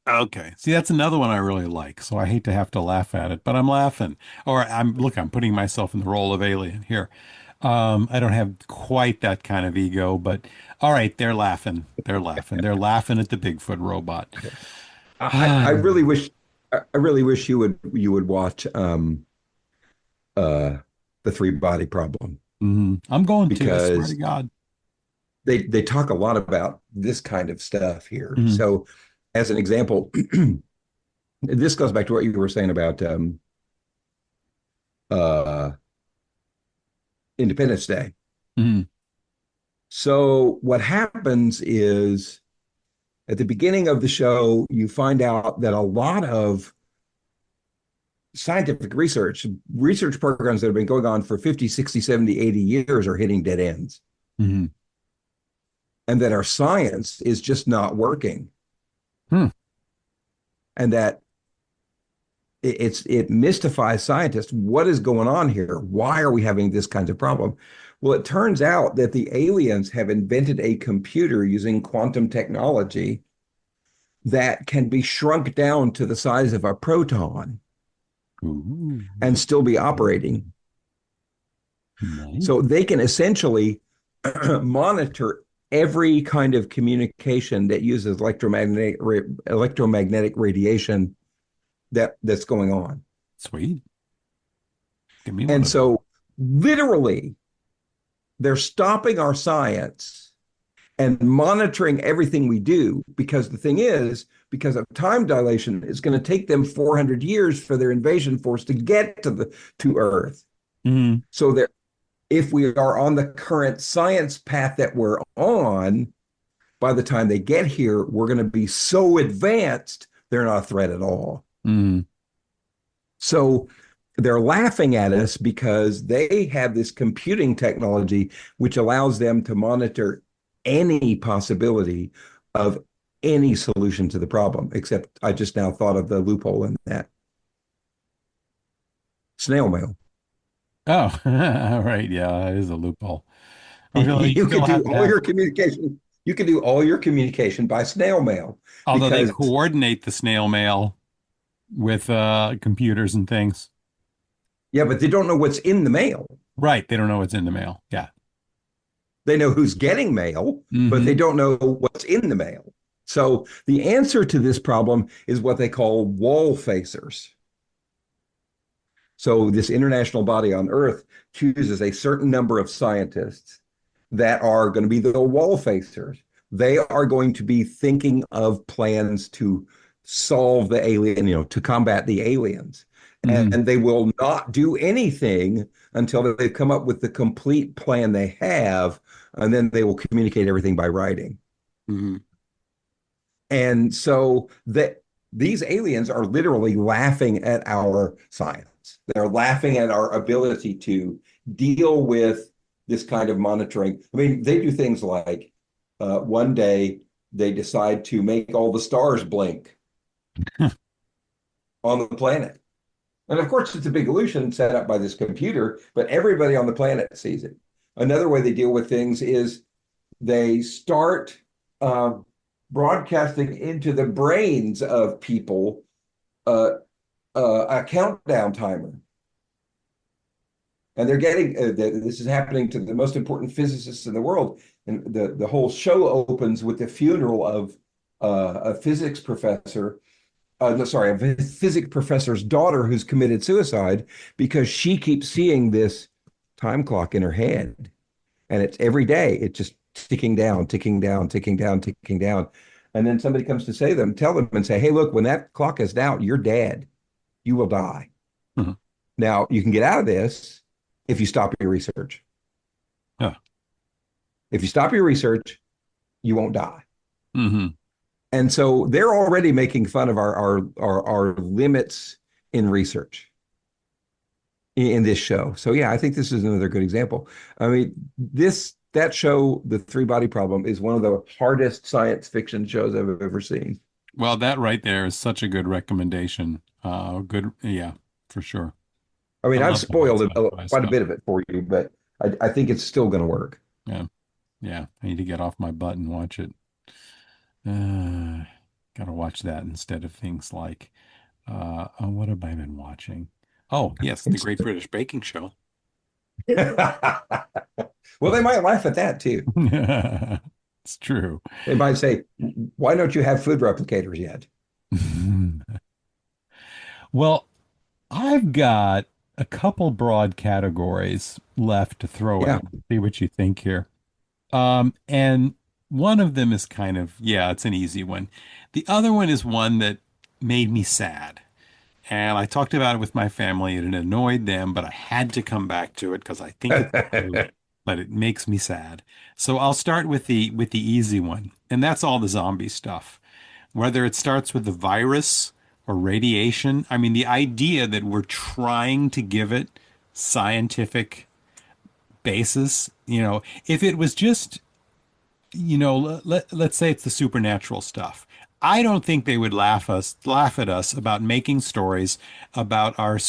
Okay. See, that's another one I really like. So I hate to have to laugh at it, but I'm laughing. Or I'm putting myself in the role of alien here. I don't have quite that kind of ego, but all right, they're laughing. They're laughing. They're laughing at the Bigfoot robot. I really wish you would watch uh the three body problem Mhm. I'm going to, I swear to because God. they talk a lot about this kind of stuff here. Mhm. So as an example, this goes back to what you were saying about uh Independence Day. Mhm. So what happens is at the beginning of the show, you find out that a lot of scientific research programs that have been going on for 50, 60, 70, 80 years are hitting dead ends, Mhm. and that our science is just not working, Hmm. and that it mystifies scientists. What is going on here? Why are we having this kind of problem? Well, it turns out that the aliens have invented a computer using quantum technology that can be shrunk down to the size of a proton Ooh, and still be operating. nice. So they can essentially monitor every kind of communication that uses electromagnetic radiation that's going on. Sweet. Give me one And of those. so literally they're stopping our science and monitoring everything we do, because the thing is, because of time dilation, it's going to take them 400 years for their invasion force to get to Earth. Mhm. So that if we are on the current science path that we're on, by the time they get here, we're going to be so advanced, they're not a threat at all. Mhm. So they're laughing at us because they have this computing technology which allows them to monitor any possibility of any solution to the problem. Except I just now thought of the loophole in that: snail mail. Oh, all right. Yeah, that is a loophole. Although you You still could do have to all have, your communication. You can do all your communication by snail mail although they because, coordinate the snail mail with computers and things. yeah, but they don't know what's in the mail. Right. They don't know what's in the mail. Yeah. They know who's getting mail, but they Hmm. don't know what's in the mail. So the answer to this problem is what they call wall facers. So this international body on Earth chooses a certain number of scientists that are going to be the wall facers. They are going to be thinking of plans to solve the alien, to combat the aliens. Hmm. And they will not do anything until they've come up with the complete plan they have, and then they will communicate everything by writing. Hmm. And so that these aliens are literally laughing at our science. They're laughing at our ability to deal with this kind of monitoring. I mean, they do things like one day they decide to make all the stars blink on the planet. And of course, it's a big illusion set up by this computer, but everybody on the planet sees it. Another way they deal with things is they start uh, broadcasting into the brains of people uh, a countdown timer. And they're getting this is happening to the most important physicists in the world. And the whole show opens with the funeral of a physics professor. No, sorry, a physics professor's daughter who's committed suicide because she keeps seeing this time clock in her head, and it's every day. It's just ticking down, ticking down, ticking down, ticking down. And then somebody comes to tell them and say, "Hey, look, when that clock is down, you're dead. You will die. Hmm. Now, you can get out of this if you stop your research. Yeah. If you stop your research, you won't die." Hmm. And so they're already making fun of our limits in research in this show. So yeah, I think this is another good example. I mean, this that show, The Three Body Problem, is one of the hardest science fiction shows I've ever seen. Well, that right there is such a good recommendation. Good. Yeah, for sure. I I mean, I've love the hard spoiled sci-fi quite a stuff. bit of it for you, but I think it's still going to work. Yeah. Yeah. I need to get off my butt and watch it. Uh, gotta watch that instead of things like, oh, what have I been watching? Oh, yes, The It's Great British Baking Show. well, they might laugh at that too. It's true. They might say, "Why don't you have food replicators yet?" Well, I've got a couple broad categories left to throw Yeah. at you. See what you think here. And one of them is kind of, yeah, it's an easy one. The other one is one that made me sad. And I talked about it with my family and it annoyed them, but I had to come back to it because I think it's true, but it makes me sad. So I'll start with the easy one, and that's all the zombie stuff. Whether it starts with the virus or radiation, I mean, the idea that we're trying to give it scientific basis, if it was just let's say it's the supernatural stuff. I don't think they would laugh at us about making stories about our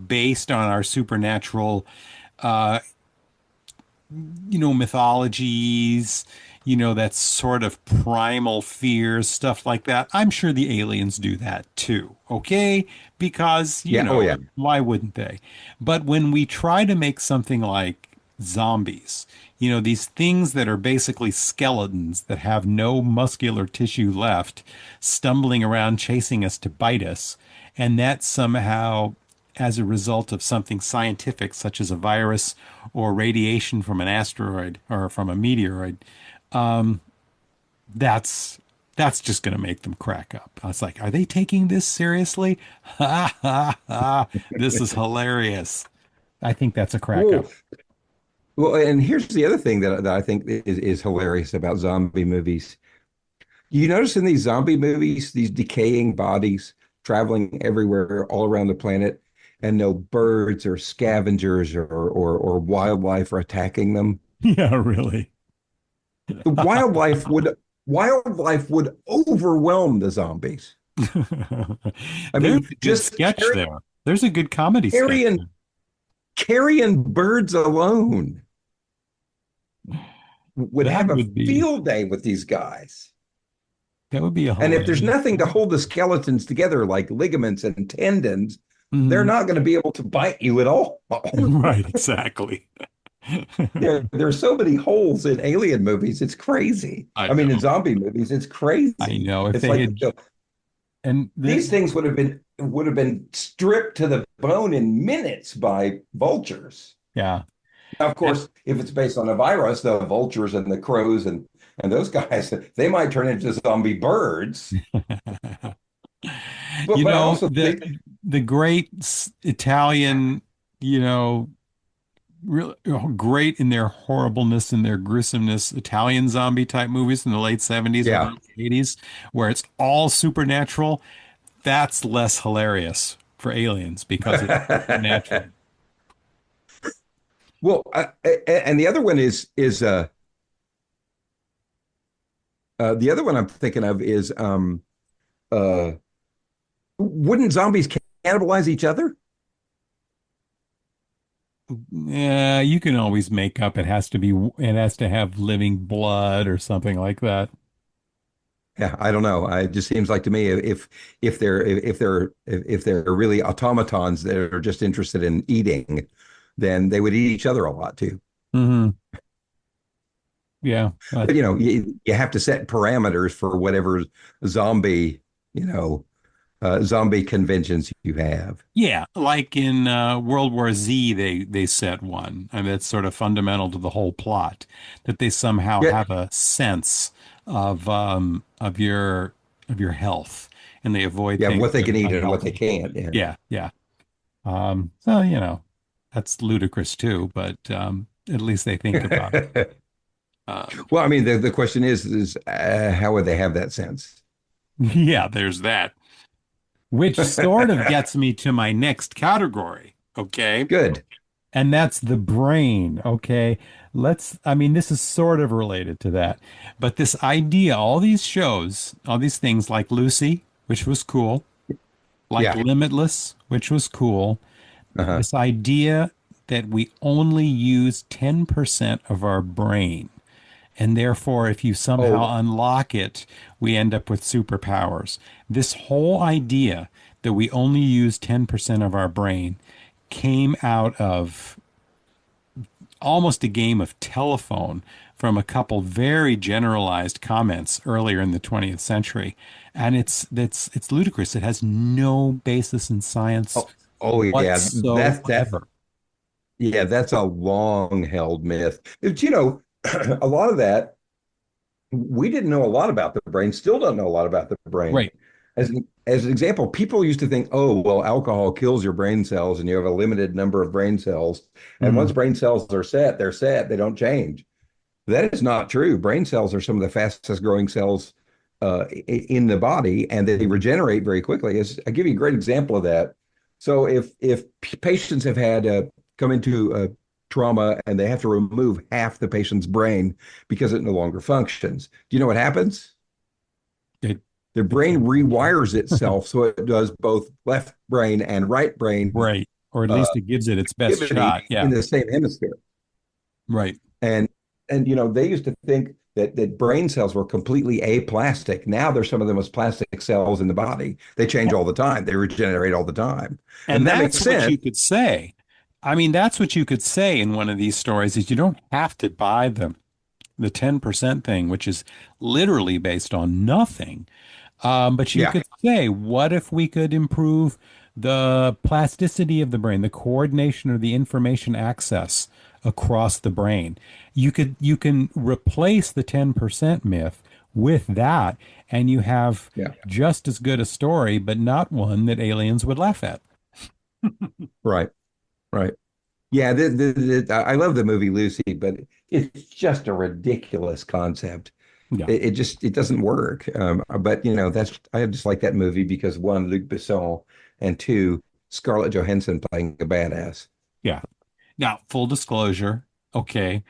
based on our supernatural mythologies, that sort of primal fears, stuff like that. I'm sure the aliens do that too, okay? Because, Yeah. Oh, yeah. why wouldn't they? But when we try to make something like zombies, these things that are basically skeletons that have no muscular tissue left, stumbling around chasing us to bite us, and that somehow as a result of something scientific, such as a virus or radiation from an asteroid or from a meteoroid, that's that's just going to make them crack up. I was like, are they taking this seriously? Ha ha ha! This is hilarious. I think that's a crack up. Well, well, and here's the other thing that I think is hilarious about zombie movies. You notice in these zombie movies, these decaying bodies traveling everywhere all around the planet, and no birds or scavengers or wildlife are attacking them. Yeah, really. The wildlife would overwhelm the zombies. I There's mean, a good just sketch there. There's a good comedy sketch carrying there. carrying birds alone would That have a would be field day with these guys. that would be a And if there's hilarious. nothing to hold the skeletons together, like ligaments and tendons, they're Mhm. not going to be able to bite you at all. Right, exactly. There's so many holes in alien movies. It's crazy. I I mean, in know. zombie movies, it's I crazy. know. If It's they like had, and these things would have been stripped to the bone in minutes by vultures. yeah. Now, of course, if it's based on a virus, the vultures and the crows and those guys, they might turn into zombie birds. But I also The think, great Italian, you know, really great in their horribleness and their gruesomeness, Italian zombie type movies in the late 70s or yeah. early 80s, where it's all supernatural. That's less hilarious for aliens because it's supernatural. Well, and the other one the other one I'm thinking of is uh, wouldn't zombies cannibalize each other? Yeah, you can always make up it has to have living blood or something like that. Yeah, I don't know. It just seems like to me if they're really automatons that are just interested in eating, then they would eat each other a lot too. Hmm. Yeah. But you have to set parameters for whatever zombie, zombie conventions you have. Yeah, like in World War Z, they set one, and that's sort of fundamental to the whole plot, that they somehow Yeah, have a sense of your health, and they avoid yeah, things what they that can are eat and what they unhealthy. can't. Yeah. Yeah, yeah. So that's ludicrous too, but at least they think about it. Well, I mean, the question is how would they have that sense? Yeah, there's that, which sort of gets me to my next category. Okay. Good. And that's the brain. Okay. I mean, this is sort of related to that. But this idea, all these shows, all these things like Lucy, which was cool, like Yeah. Limitless, which was cool, Uh-huh. this idea that we only use 10% of our brain. And therefore, if you Oh, somehow unlock it, we end up with superpowers. This whole idea that we only use 10% of our brain came out of almost a game of telephone from a couple very generalized comments earlier in the 20th century. And it's ludicrous. It has no basis in science oh, oh yeah. whatsoever. Yeah, that's a long held myth. But a lot of that we didn't know a lot about the brain, still don't know a lot about the brain. Right. As an example, people used to think, oh, well, alcohol kills your brain cells and you have a limited number of brain cells. And once Mhm. brain cells are set, they're set, they don't change. That is not true. Brain cells are some of the fastest growing cells in the body, and they regenerate very quickly. I'll give you a great example of that. So if patients have had come into trauma and they have to remove half the patient's brain because it no longer functions, do you know what happens? It, Their it brain can't function. rewires itself so it does both left brain and right brain Right. Or at uh, least it gives it its best activity shot. Yeah. in the same hemisphere. Right. And they used to think that brain cells were completely aplastic. Now they're some of the most plastic cells in the body. They change all the time. They regenerate all the time. And And that makes that's what sense. you could say. I mean, that's what you could say in one of these stories is you don't have to buy the 10% thing, which is literally based on nothing. But you Yeah. could say, what if we could improve the plasticity of the brain, the coordination of the information access across the brain? You can replace the 10% myth with that, and you have Yeah. just as good a story, but not one that aliens would laugh at. Right. Right. Yeah. I love the movie Lucy, but it's just a ridiculous concept. Yeah. It doesn't work. But that's I just like that movie because one, Luc Besson, and two, Scarlett Johansson playing a badass. Yeah. Now, full disclosure, okay,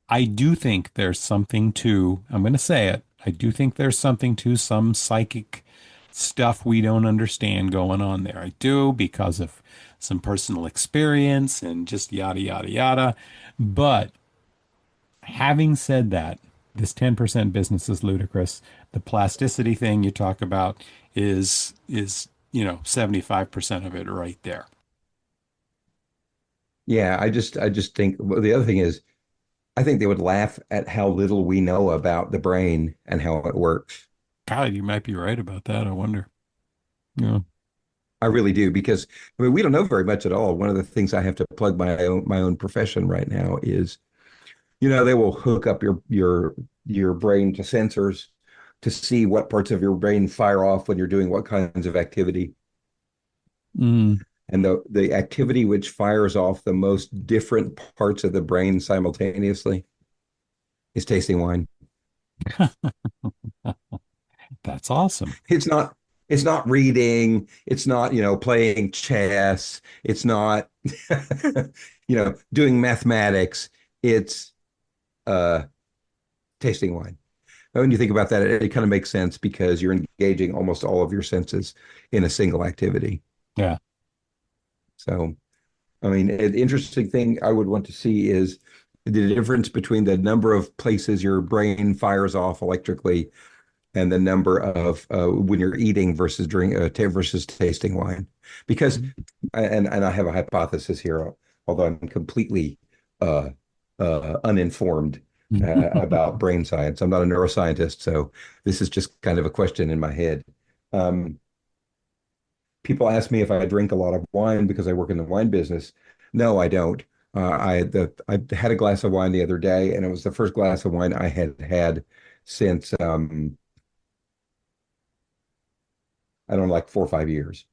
I do think there's something to, I'm going to say it, I do think there's something to some psychic stuff we don't understand going on there. I do because of some personal experience and just yada, yada, yada. But having said that, this 10% business is ludicrous. The plasticity thing you talk about is 75% of it right there. Yeah, I just think well, the other thing is I think they would laugh at how little we know about the brain and how it works. God, you might be right about that. I wonder. Yeah. I really do because I mean we don't know very much at all. One of the things I have to plug my own profession right now is they will hook up your brain to sensors to see what parts of your brain fire off when you're doing what kinds of activity. Mm. And the activity which fires off the most different parts of the brain simultaneously is tasting wine. That's awesome. It's not it's not reading, it's not, playing chess, it's not doing mathematics. It's uh tasting wine. When you think about that, it kind of makes sense because you're engaging almost all of your senses in a single activity. Yeah. So, I mean, an interesting thing I would want to see is the difference between the number of places your brain fires off electrically and the number of when you're eating versus versus tasting wine. Because, and I have a hypothesis here, although I'm completely uh, uninformed about brain science. I'm not a neuroscientist, so this is just kind of a question in my head. Um, People ask me if I drink a lot of wine because I work in the wine business. No, I don't. I had a glass of wine the other day, and it was the first glass of wine I had had since I don't know, like 4 or 5 years.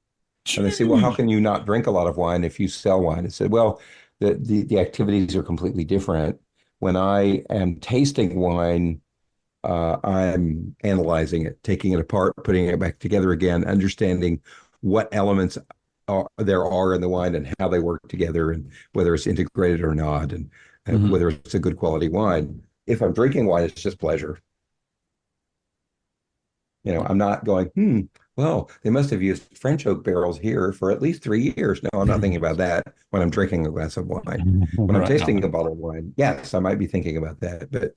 And they say, well, how Jeez. can you not drink a lot of wine if you sell wine? I said, well, the activities are completely different. When I am tasting wine, I'm analyzing it, taking it apart, putting it back together again, understanding what elements there are in the wine and how they work together and whether it's integrated or not and Mhm. whether it's a good quality wine. If I'm drinking wine, it's just pleasure. I'm not going, well, they must have used French oak barrels here for at least 3 years. No, I'm not thinking about that when I'm drinking a glass of wine. When I'm Right tasting a on. bottle of wine, yes, I might be thinking about that.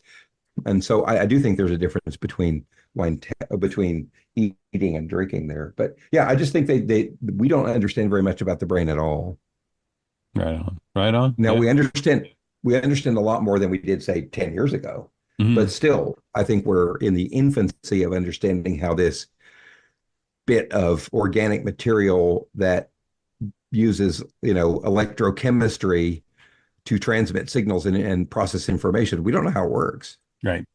And so I do think there's a difference between between eating and drinking there. But yeah, I just think we don't understand very much about the brain at all. Right on. Right on. Now Yeah. we understand a lot more than we did say 10 years ago. But Mhm. still, I think we're in the infancy of understanding how this bit of organic material that uses, electrochemistry to transmit signals and process information. We don't know how it works. Right.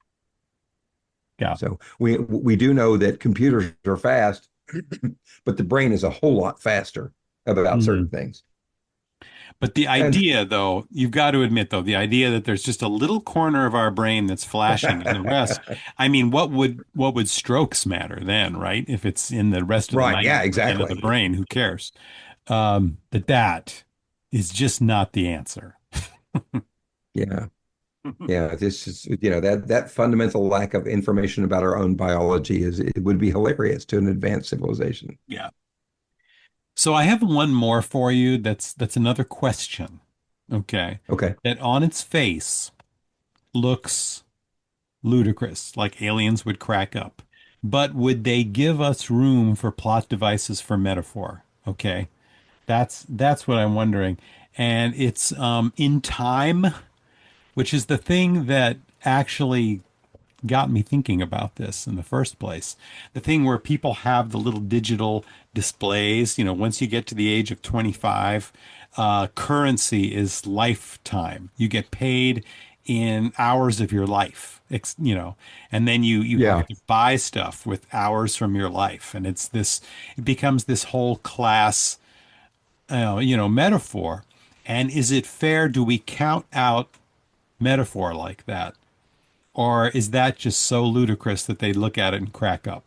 Yeah. So we do know that computers are fast, but the brain is a whole lot faster about certain Mhm. things. But the And idea, though, you've got to admit, though, the idea that there's just a little corner of our brain that's flashing and the rest, I mean, what would strokes matter then, right? If it's in the rest of the right, yeah, 90% of the exactly. brain, who cares? That is just not the answer. Yeah. Yeah, this is that fundamental lack of information about our own biology it would be hilarious to an advanced civilization. Yeah. So I have one more for you that's another question. Okay. Okay. That on its face looks ludicrous, like aliens would crack up. But would they give us room for plot devices for metaphor? Okay. That's what I'm wondering. And it's in time, which is the thing that actually got me thinking about this in the first place. The thing where people have the little digital displays, once you get to the age of 25, currency is lifetime. You get paid in hours of your life, and then you Yeah. have to buy stuff with hours from your life, and it becomes this whole class, metaphor. And is it fair? Do we count out metaphor like that? Or is that just so ludicrous that they look at it and crack up?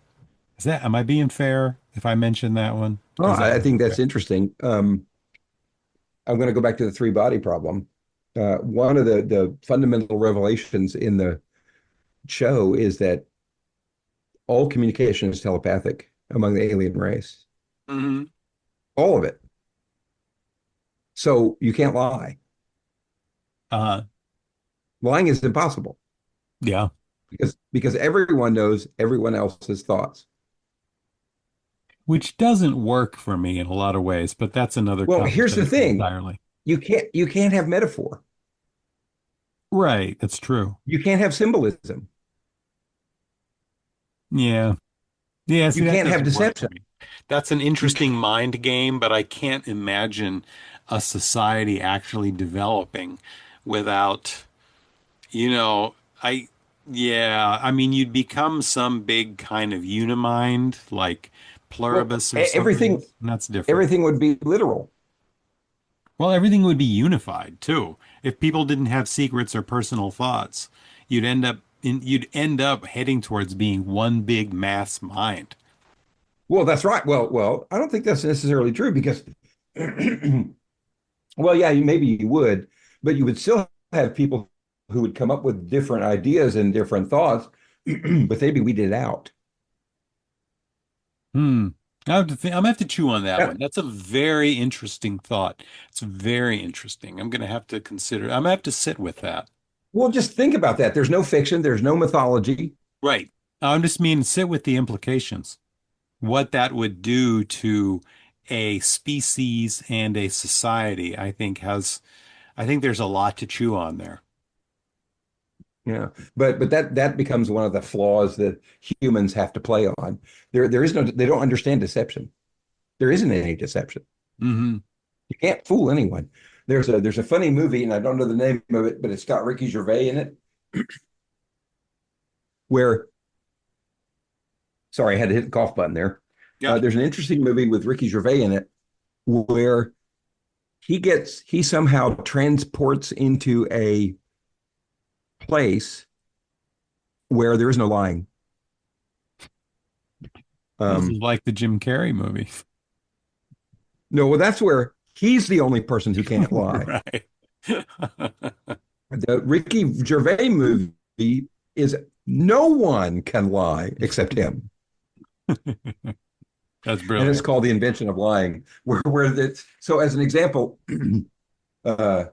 Am I being fair if I mention that one? Or Well, is that I think that's unfair? interesting. I'm going to go back to the three body problem. One of the fundamental revelations in the show is that all communication is telepathic among the alien race, Hmm. all of it. So you can't lie. Uh, Lying is impossible yeah. because everyone knows everyone else's thoughts. Which doesn't work for me in a lot of ways, but that's another Well, here's the conversation thing. entirely. You can't have metaphor. Right, that's true. You can't have symbolism. Yeah. Yeah, see, You that can't have doesn't work for deception. me. That's an You interesting mind game, but I can't imagine a society actually developing without, you know, I, yeah, I mean, you'd become some big kind of unimind, like well, pluribus or something, everything and that's different. everything would be literal. Well, everything would be unified too. If people didn't have secrets or personal thoughts, you'd end up heading towards being one big mass mind. Well, that's right. Well, I don't think that's necessarily true because, well, yeah, maybe you would, but you would still have people who would come up with different ideas and different thoughts, but they'd be weeded out. Hmm. I'm gonna have to chew on that Yeah. one. That's a very interesting thought. It's very interesting. I'm gonna have to consider. I'm gonna have to sit with that. Well, just think about that. There's no fiction, there's no mythology. Right. I'm just mean sit with the implications. What that would do to a species and a society, I think there's a lot to chew on there. Yeah, but that becomes one of the flaws that humans have to play on. There is no they don't understand deception. There isn't any deception. Hmm. You can't fool anyone. There's a funny movie, and I don't know the name of it, but it's got Ricky Gervais in it, where sorry, I had to hit the cough button there. Yeah. There's an interesting movie with Ricky Gervais in it where he somehow transports into a place where there is no lying. This is Um, like the Jim Carrey movie. no, well, that's where he's the only person who can't lie. Right. The Ricky Gervais movie is no one can lie except him. That's And it's brilliant. called The Invention of Lying, so as an example, uh,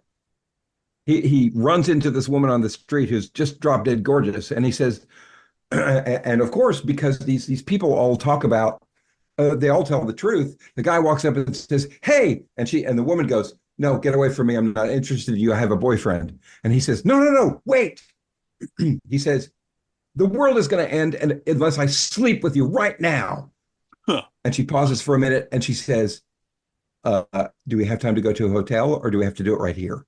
he runs into this woman on the street who's just drop dead gorgeous, and he says, and of course, because these people all talk about, they all tell the truth. The guy walks up and says, "Hey," and the woman goes, "No, get away from me. I'm not interested in you. I have a boyfriend." And he says, "No, no, no, wait." He says, "The world is going to end unless I sleep with you right now." Huh. And she pauses for a minute and she says, "Do we have time to go to a hotel or do we have to do it right here?"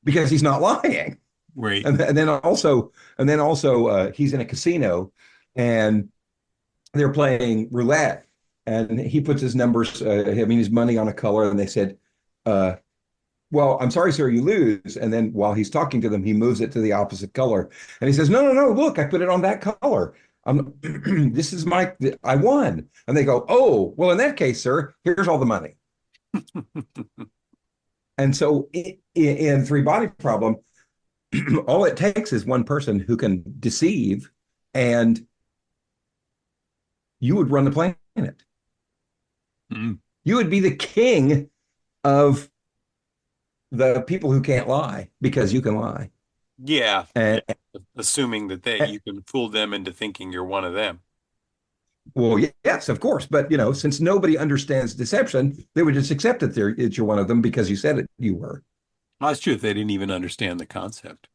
Because he's not lying. Great. And then also, he's in a casino and they're playing roulette, and he puts his numbers, his money on a color, and they said, uh, "Well, I'm sorry, sir, you lose." And then while he's talking to them, he moves it to the opposite color, and he says, "No, no, no! Look, I put it on that color. I'm this is I won." And they go, "Oh, well, in that case, sir, here's all the money." And so in Three Body Problem, all it takes is one person who can deceive, and you would run the planet. Mm. You would be the king of the people who can't lie because you can lie. Yeah, yeah. And Assuming that you can fool them into thinking you're one of them. well, yes, of course. But since nobody understands deception, they would just accept that you're one of them because you said it you were. Well, that's true if they didn't even understand the concept.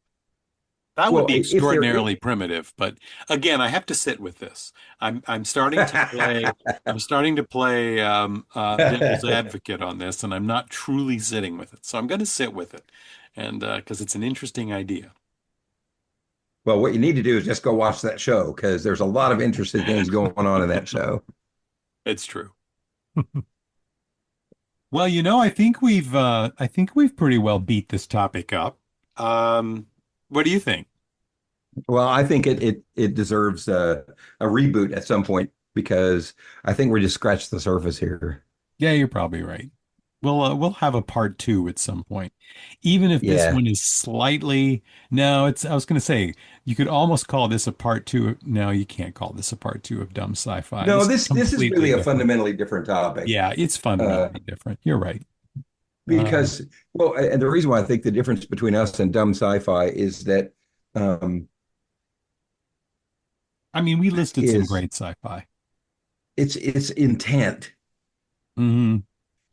That would Well, be if they're extraordinarily primitive, but again, I have to sit with this. I'm starting to play devil's advocate on this, and I'm not truly sitting with it. So I'm going to sit with it, and because it's an interesting idea. well, what you need to do is just go watch that show because there's a lot of interesting things going on in that show. It's true. Well, I think we've pretty well beat this topic up. What do you think? Well, I think it deserves a reboot at some point because I think we're just scratched the surface here. Yeah, you're probably right. We'll have a part two at some point. Even if this Yeah. one is slightly, no, it's I was going to say you could almost call this a part two. No, you can't call this a part two of dumb sci-fi. No, This is this is completely really a different. fundamentally different topic. Yeah, it's Uh, fundamentally different. You're right. Uh, because well, and the reason why I think the difference between us and dumb sci-fi is that um, I mean, we listed some is great sci-fi. it's intent. Hmm.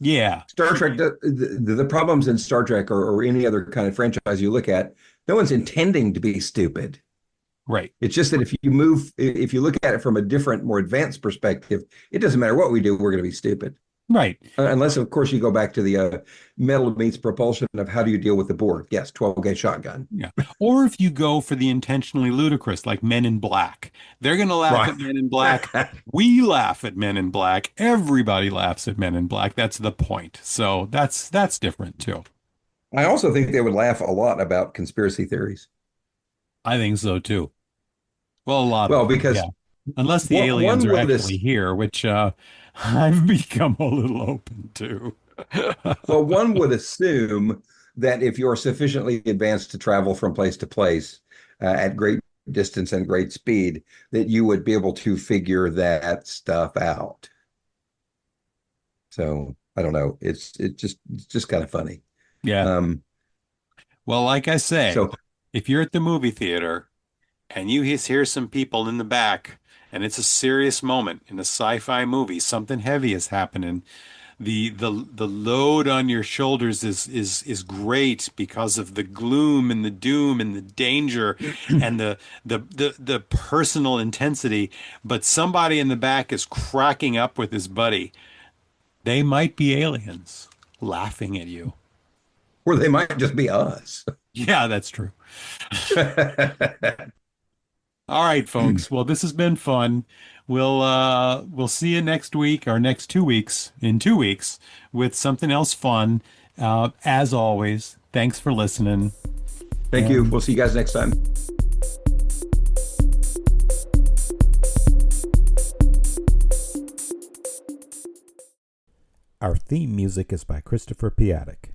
Yeah. Star Trek, the problems in Star Trek or any other kind of franchise you look at, no one's intending to be stupid. Right. It's just that if you look at it from a different, more advanced perspective, it doesn't matter what we do, we're going to be stupid. Right. Unless, of course, you go back to the metal meets propulsion of how do you deal with the Borg? Yes, 12 gauge shotgun. Yeah. Or if you go for the intentionally ludicrous, like Men in Black, they're going to laugh Right. at Men in Black. We laugh at Men in Black. Everybody laughs at Men in Black. That's the point. So that's different too. I also think they would laugh a lot about conspiracy theories. I think so too. Well, a lot of Well, them. because Yeah. Unless the aliens one are would actually here, which I've become a little open to. one would assume that if you're sufficiently advanced to travel from place to place at great distance and great speed, that you would be able to figure that stuff out. So I don't know. It's just kind of funny. Yeah. Um, Well, like I say, so if you're at the movie theater and you hear some people in the back and it's a serious moment in a sci-fi movie, something heavy is happening. The load on your shoulders is great because of the gloom and the doom and the danger and the personal intensity. But somebody in the back is cracking up with his buddy. They might be aliens laughing at you. or they might just be us. Yeah, that's true. All right, folks. Well, this has been fun. We'll see you next week or next 2 weeks in 2 weeks with something else fun. As always, thanks for listening. Thank you. And We'll see you guys next time. Our theme music is by Christopher Piatek.